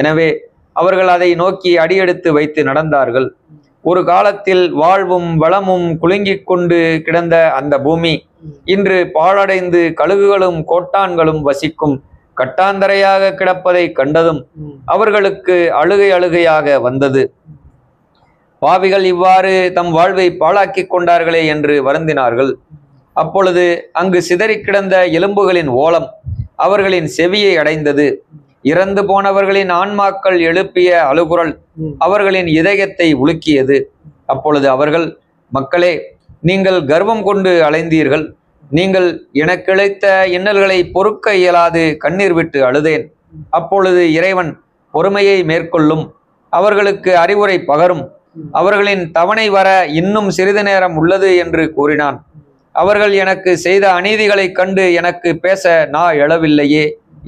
A: எனவே அவர்கள் அதை நோக்கி அடியெடுத்து வைத்து நடந்தார்கள். ஒரு காலத்தில் வாழ்வும் வளமும் குலுங்கிக் கொண்டு கிடந்த அந்த பூமி இன்று பாழடைந்து கழுகுகளும் கோட்டான்களும் வசிக்கும் கட்டாந்தரையாக கிடப்பதை கண்டதும் அவர்களுக்கு அழுகையாக வந்தது. பாவிகள் இவ்வாறு தம் வாழ்வை பாழாக்கி கொண்டார்களே என்று வருந்தினார்கள். அப்பொழுது அங்கு சிதறி கிடந்த எலும்புகளின் ஓலம் அவர்களின் செவியை அடைந்தது. இறந்து போனவர்களின் ஆன்மாக்கள் எழுப்பிய அழுகுரல் அவர்களின் இதயத்தை உலுக்கியது. அப்பொழுது அவர்கள், மக்களே, நீங்கள் கர்வம் கொண்டு அலைந்தீர்கள். நீங்கள் எனக்கிழைத்த இன்னல்களை பொறுக்க இயலாது கண்ணீர் விட்டு அழுதேன். அப்பொழுது இறைவன் பொறுமையை மேற்கொள்ளும், அவர்களுக்கு அறிவுரை பகரும், அவர்களின் தவணை வர இன்னும் சிறிது நேரம் உள்ளது என்று கூறினான். அவர்கள் எனக்கு செய்த அநீதிகளை கண்டு எனக்கு பேச நான் எழவில்லையே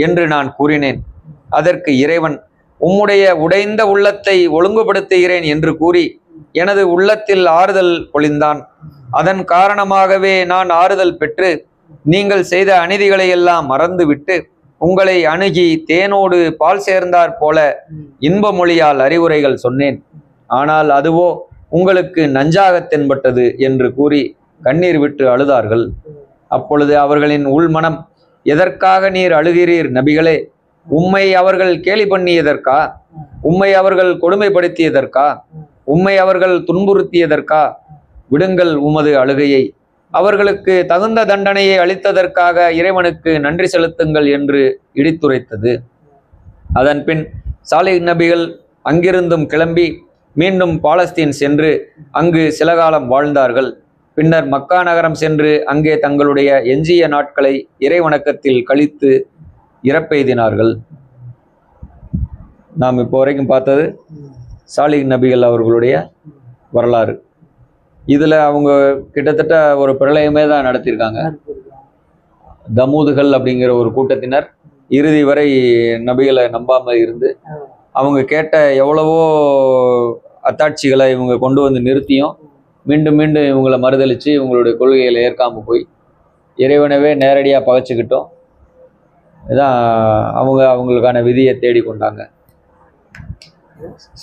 A: என்று நான் கூறினேன். அதற்கு இறைவன், உம்முடைய உடைந்த உள்ளத்தை ஒழுங்குபடுத்துகிறேன் என்று கூறி எனது உள்ளத்தில் ஆறுதல் பொழிந்தான். அதன் காரணமாகவே நான் ஆறுதல் பெற்று நீங்கள் செய்த அநீதிகளை எல்லாம் மறந்துவிட்டு உங்களை அணுகி தேனோடு பால் சேர்ந்தாற் போல இன்ப மொழியால் அறிவுரைகள் சொன்னேன். ஆனால் அதுவோ உங்களுக்கு நஞ்சாக தென்பட்டது என்று கூறி கண்ணீர் விட்டு அழுதார்கள். அப்பொழுது அவர்களின் உள்மனம், எதற்காக நீர் அழுகிறீர் நபிகளே? உம்மை அவர்கள் கேலி பண்ணியதற்கா? உம்மை அவர்கள் கொடுமைப்படுத்தியதற்கா? உம்மை அவர்கள் துன்புறுத்தியதற்கா? விடுங்கள் உமது அழுகையை. அவர்களுக்கு தகுந்த தண்டனையை அளித்ததற்காக இறைவனுக்கு நன்றி செலுத்துங்கள் என்று இடித்துரைத்தது. அதன் பின் சாலிஹ் நபிகள் அங்கிருந்தும் கிளம்பி மீண்டும் பாலஸ்தீன் சென்று அங்கு சில காலம் வாழ்ந்தார்கள். பின்னர் மக்கா நகரம் சென்று அங்கே தங்களுடைய எஞ்சிய நாட்களை இறைவணக்கத்தில் கழித்து இறப்பெய்தினார்கள். நாம் இப்போ வரைக்கும் பார்த்தது சாலிஹ் நபிகள் அவர்களுடைய வரலாறு. இதுல அவங்க கிட்டத்தட்ட ஒரு பிரளயமே தான் நடத்தியிருக்காங்க. தமூதுகள் அப்படிங்கிற ஒரு கூட்டத்தினர் இறுதி வரை நபிகளை நம்பாம இருந்து அவங்க கேட்ட எவ்வளவோ அத்தாட்சிகளை இவங்க கொண்டு வந்து நிறுத்தியும் மீண்டும் மீண்டும் இவங்களை மறுதளித்து இவங்களுடைய கொள்கைகளை ஏற்காமல் போய் இறைவனவே நேரடியாக பகைச்சிக்கிட்டோம். இதான் அவங்களுக்கான விதியை தேடிக்கொண்டாங்க.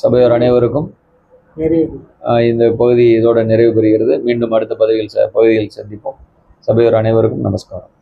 A: சபையோர் அனைவருக்கும் இந்த பகுதி இதோட நிறைவு பெறுகிறது. மீண்டும் அடுத்த பகுதியில் சந்திப்போம். சபையோர் அனைவருக்கும் நமஸ்காரம்.